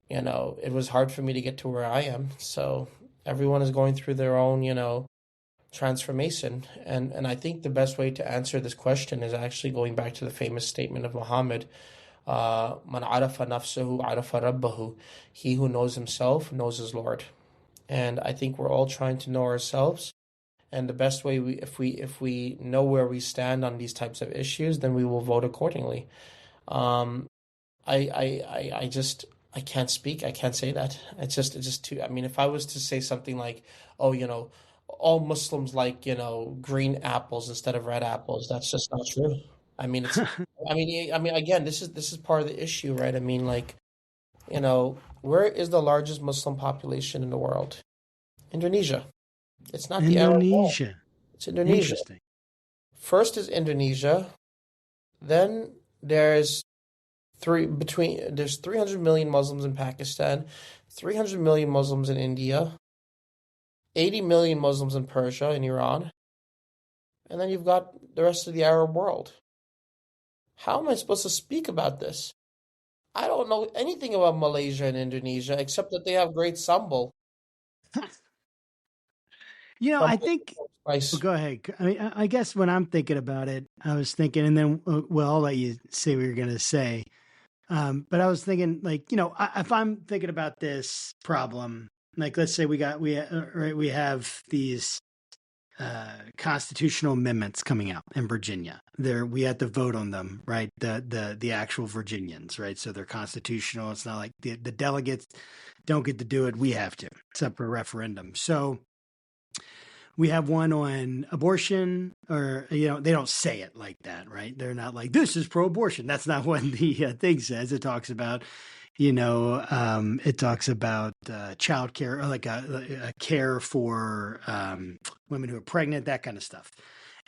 it was hard for me to get to where I am. So everyone is going through their own, transformation. And I think the best way to answer this question is actually going back to the famous statement of Muhammad, Man arafa nafsahu arafa rabbahu. He who knows himself knows his Lord. And I think we're all trying to know ourselves. And the best way if we know where we stand on these types of issues, then we will vote accordingly. Um, I can't speak. I can's say that. It's just too. I mean, if I was to say something like, oh, all Muslims like green apples instead of red apples, that's just not true. I mean, it's. I mean, again, this is part of the issue, right? I mean, like, where is the largest Muslim population in the world? Indonesia. It's not the Arab world. Indonesia. It's Indonesia. Interesting. First is Indonesia. Then there's 300 million Muslims in Pakistan, 300 million Muslims in India, 80 million Muslims in Persia and Iran, and then you've got the rest of the Arab world. How am I supposed to speak about this? I don't know anything about Malaysia and Indonesia except that they have great sambal. I Sambal. think Nice. Well, go ahead. I mean, I guess when I'm thinking about it, I was thinking, and then, well, I'll let you say what you're going to say. But I was thinking, like, if I'm thinking about this problem, like, let's say we have these constitutional amendments coming out in Virginia. We had to vote on them, right? The actual Virginians, right? So they're constitutional. It's not like the delegates don't get to do it. We have to. It's up for a referendum. So we have one on abortion, or, they don't say it like that, right? They're not like, this is pro-abortion. That's not what the thing says. It talks about, it talks about child care, or like a care for women who are pregnant, that kind of stuff.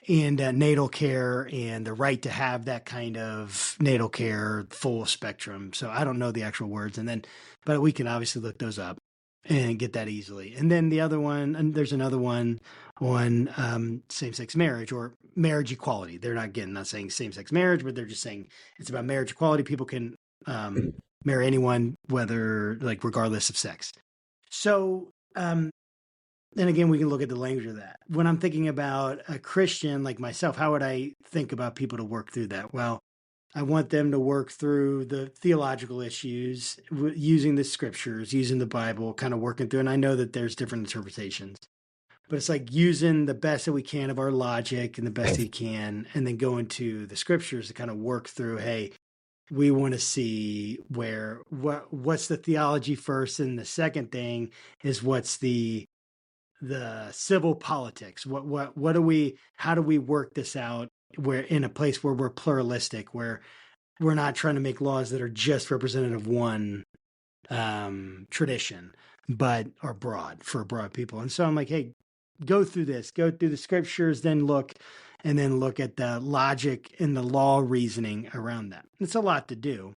And natal care, and the right to have that kind of natal care, full spectrum. So I don't know the actual words. But we can obviously look those up and get that easily. And then the other one, and there's another one on same-sex marriage or marriage equality. They're not saying same-sex marriage, but they're just saying it's about marriage equality. People can marry anyone, whether, like, regardless of sex. So, and again, we can look at the language of that. When I'm thinking about a Christian like myself, how would I think about people to work through that? Well, I want them to work through the theological issues using the scriptures, using the Bible, kind of working through. And I know that there's different interpretations, but it's like using the best that we can of our logic and the best that we can, and then going to the scriptures to kind of work through, hey, we want to see what's the theology first. And the second thing is what's the civil politics. How do we work this out? We're in a place where we're pluralistic, where we're not trying to make laws that are just representative of one tradition, but are broad for broad people. And so I'm like, hey, go through the scriptures, then look at the logic and the law reasoning around that. It's a lot to do.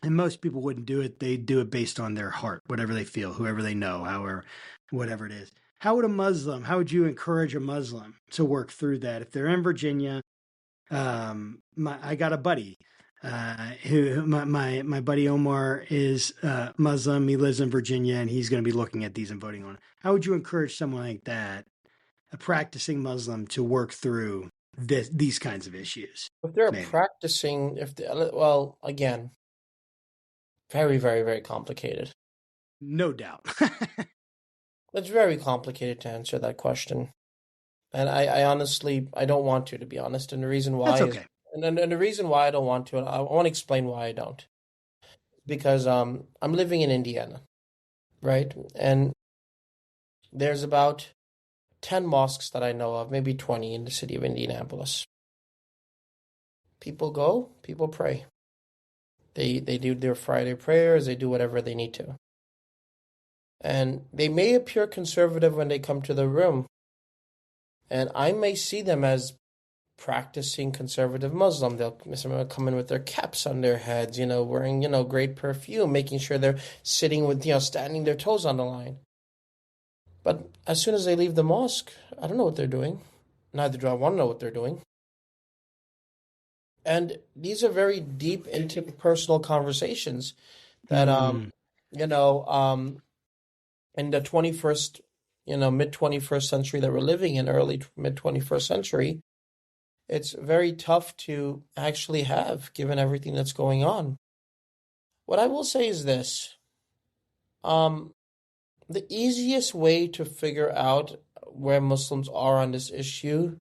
And most people wouldn't do it. They do it based on their heart, whatever they feel, whoever they know, however, whatever it is. How would you encourage a Muslim to work through that? If they're in Virginia, I got a buddy who my buddy Omar is Muslim. He lives in Virginia, and he's going to be looking at these and voting on it. How would you encourage someone like that, a practicing Muslim, to work through these kinds of issues? If they're Maybe. practicing, well, again, very, very, very complicated. No doubt. It's very complicated to answer that question. And I honestly, I don't want to be honest. And the reason why That's okay. and the reason why I don't want to, and I want to explain why I don't. Because I'm living in Indiana, right? And there's about 10 mosques that I know of, maybe 20 in the city of Indianapolis. People go, people pray. They do their Friday prayers, they do whatever they need to. And they may appear conservative when they come to the room. And I may see them as practicing conservative Muslim. They'll come in with their caps on their heads, wearing, great perfume, making sure they're sitting with, standing their toes on the line. But as soon as they leave the mosque, I don't know what they're doing. Neither do I want to know what they're doing. And these are very deep, interpersonal conversations that, in the 21st, mid-21st century that we're living in, early mid-21st century, it's very tough to actually have, given everything that's going on. What I will say is this. The easiest way to figure out where Muslims are on this issue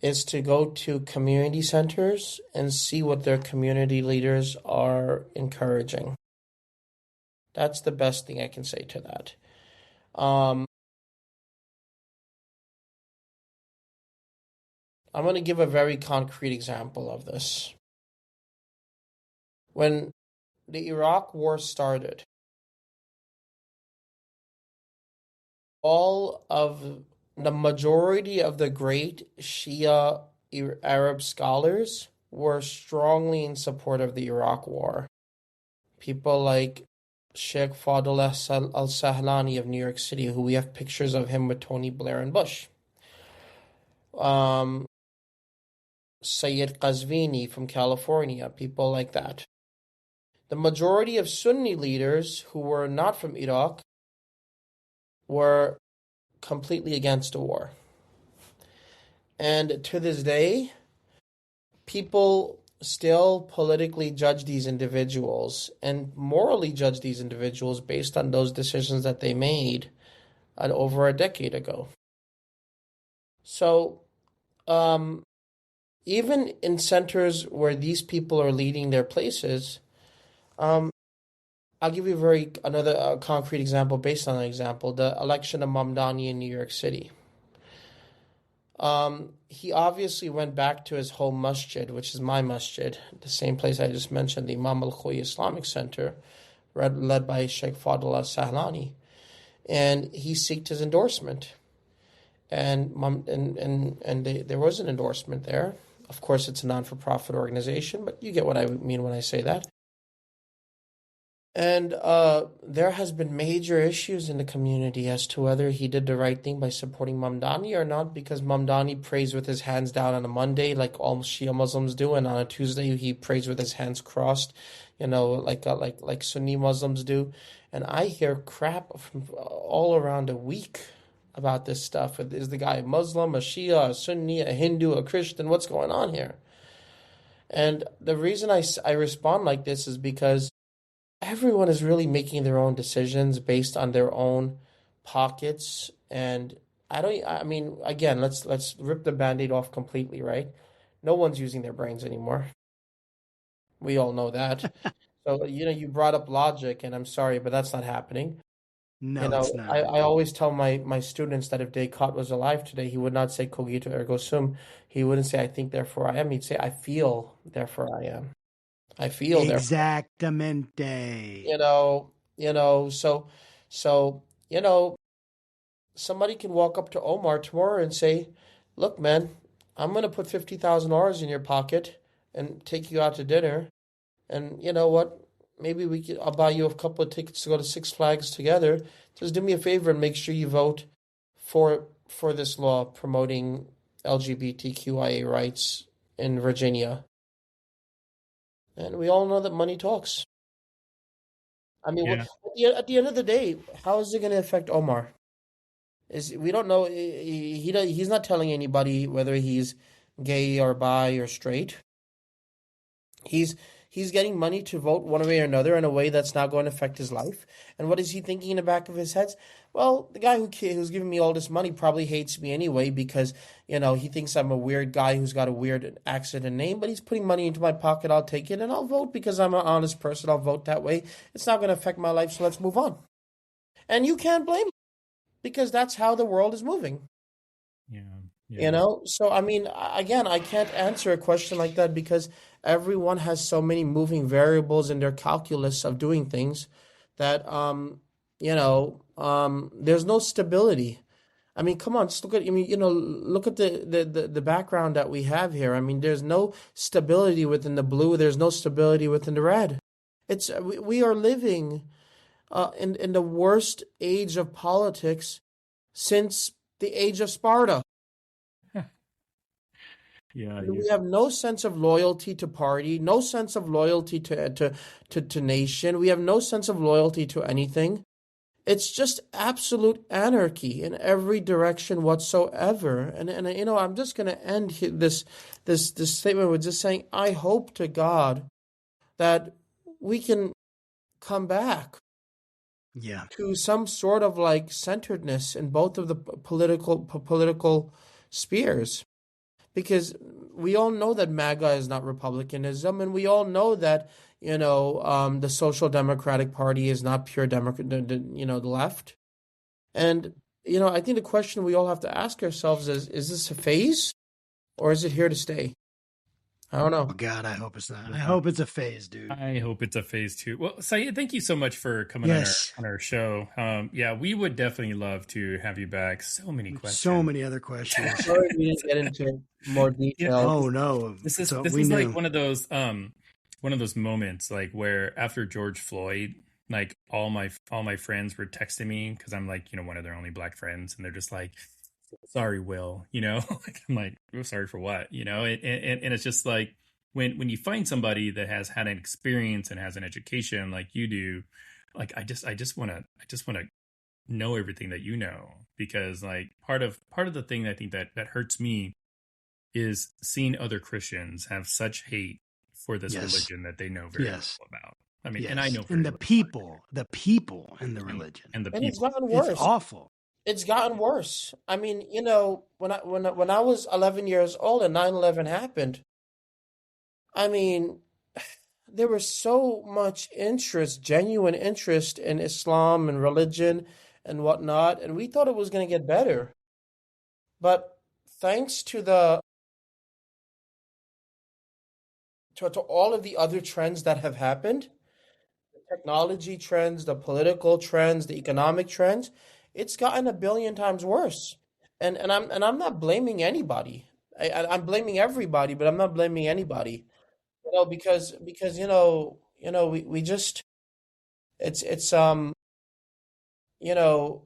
is to go to community centers and see what their community leaders are encouraging. That's the best thing I can say to that. I'm going to give a very concrete example of this. When the Iraq War started, the majority of the great Shia Arab scholars were strongly in support of the Iraq War. People like Sheikh Fadl al-Sahlani of New York City, who we have pictures of him with Tony Blair and Bush. Sayyid Qazvini from California, people like that. The majority of Sunni leaders who were not from Iraq were completely against the war. And to this day, people still politically judge these individuals and morally judge these individuals based on those decisions that they made over a decade ago. So, um, even in centers where these people are leading their places, um, I'll give you another concrete example based on an example: the election of Mamdani in New York City. He obviously went back to his home masjid, which is my masjid, the same place I just mentioned, the Imam Al-Khoyi Islamic Center, led by Sheikh Fadl al-Sahlani, and he sought his endorsement. There was an endorsement there. Of course, it's a non-for-profit organization, but you get what I mean when I say that. And there has been major issues in the community as to whether he did the right thing by supporting Mamdani or not, because Mamdani prays with his hands down on a Monday, like all Shia Muslims do, and on a Tuesday he prays with his hands crossed, like Sunni Muslims do. And I hear crap from all around a week about this stuff. Is the guy a Muslim, a Shia, a Sunni, a Hindu, a Christian? What's going on here? And the reason I respond like this is because everyone is really making their own decisions based on their own pockets. And I mean, again, let's rip the Band-Aid off completely, right? No one's using their brains anymore. We all know that. So, you brought up logic, and I'm sorry, but that's not happening. No, it's not. I always tell my students that if Descartes was alive today, he would not say cogito ergo sum. He wouldn't say I think, therefore I am. He'd say I feel, therefore I am. I feel, therefore. Exactamente. So, somebody can walk up to Omar tomorrow and say, look, man, I'm going to put $50,000 in your pocket and take you out to dinner. And you know what? Maybe I'll buy you a couple of tickets to go to Six Flags together. Just do me a favor and make sure you vote for this law promoting LGBTQIA rights in Virginia. And we all know that money talks. I mean, at the end of the day, how is it going to affect Omar? We don't know. He's not telling anybody whether he's gay or bi or straight. He's getting money to vote one way or another in a way that's not going to affect his life. And what is he thinking in the back of his head? Well, the guy who's giving me all this money probably hates me anyway because, he thinks I'm a weird guy who's got a weird accent and name, but he's putting money into my pocket. I'll take it and I'll vote because I'm an honest person. I'll vote that way. It's not going to affect my life, so let's move on. And you can't blame him because that's how the world is moving. Yeah. So I mean, again, I can't answer a question like that because everyone has so many moving variables in their calculus of doing things that there's no stability. I mean, come on, just look at look at the background that we have here. I mean, there's no stability within the blue, there's no stability within the red. We are living in the worst age of politics since the age of Sparta. We have no sense of loyalty to party, no sense of loyalty to nation. We have no sense of loyalty to anything. It's just absolute anarchy in every direction whatsoever. And I'm just going to end this statement with just saying, I hope to God that we can come back to some sort of like centeredness in both of the political spheres. Because we all know that MAGA is not republicanism, and we all know that the Social Democratic Party is not pure the left. And I think the question we all have to ask ourselves is this a phase, or is it here to stay? I don't know. Oh God, I hope it's not. I hope it's a phase, dude. I hope it's a phase too. Well, Syed, thank you so much for coming on our show. We would definitely love to have you back. So many questions. So many other questions. Sorry we didn't get into more details. Oh no. This is like one of those moments like where after George Floyd, like all my friends were texting me because I'm like, one of their only black friends, and they're just like, sorry, Will, like I'm like, oh, sorry for what, and it's just like when you find somebody that has had an experience and has an education like you do, like I just want to know everything that because like part of the thing that I think that hurts me is seeing other Christians have such hate for this Yes. religion that they know very Yes. little about. I mean, Yes. and I know and very the little people in the about it. religion. And the And it's people. gotten It's worse. awful. It's gotten worse. I mean, when I was 11 years old and 9/11 happened, I mean, there was so much interest, genuine interest in Islam and religion and whatnot, and we thought it was going to get better. But thanks to to all of the other trends that have happened, the technology trends, the political trends, the economic trends, it's gotten a billion times worse. And I'm not blaming anybody. I'm blaming everybody, but I'm not blaming anybody. Because we just it's you know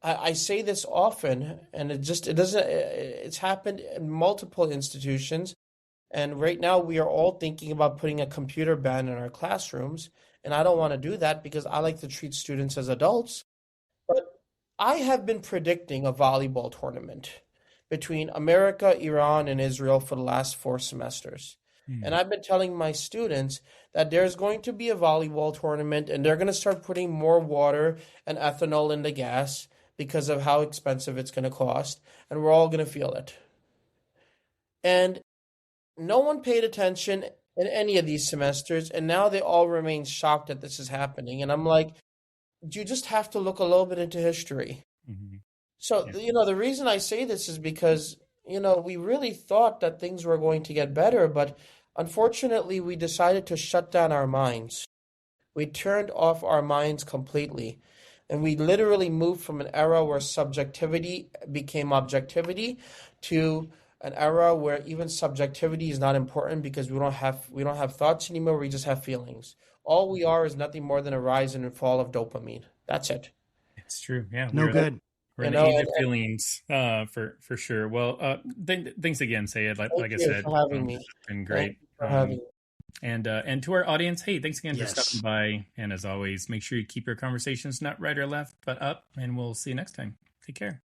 I say this often, and it doesn't it's happened in multiple institutions. And right now, we are all thinking about putting a computer ban in our classrooms. And I don't want to do that because I like to treat students as adults. But I have been predicting a volleyball tournament between America, Iran, and Israel for the last 4 semesters. And I've been telling my students that there's going to be a volleyball tournament and they're going to start putting more water and ethanol in the gas because of how expensive it's going to cost. And we're all going to feel it. And no one paid attention in any of these semesters, and now they all remain shocked that this is happening. And I'm like, you just have to look a little bit into history. Mm-hmm. So, Yeah. the reason I say this is because, we really thought that things were going to get better, but unfortunately, we decided to shut down our minds. We turned off our minds completely. And we literally moved from an era where subjectivity became objectivity to an era where even subjectivity is not important because we don't have thoughts anymore, we just have feelings. All we are is nothing more than a rise and fall of dopamine. That's it. It's true. Yeah, No good. we're You in the know, age and, of feelings, for sure. Well, thanks again, Sayed. thank Like I you said, for having this me. has been Thank great. you for having me. And to our audience, hey, thanks again for stopping Yes. by. And as always, make sure you keep your conversations not right or left, but up. And we'll see you next time. Take care.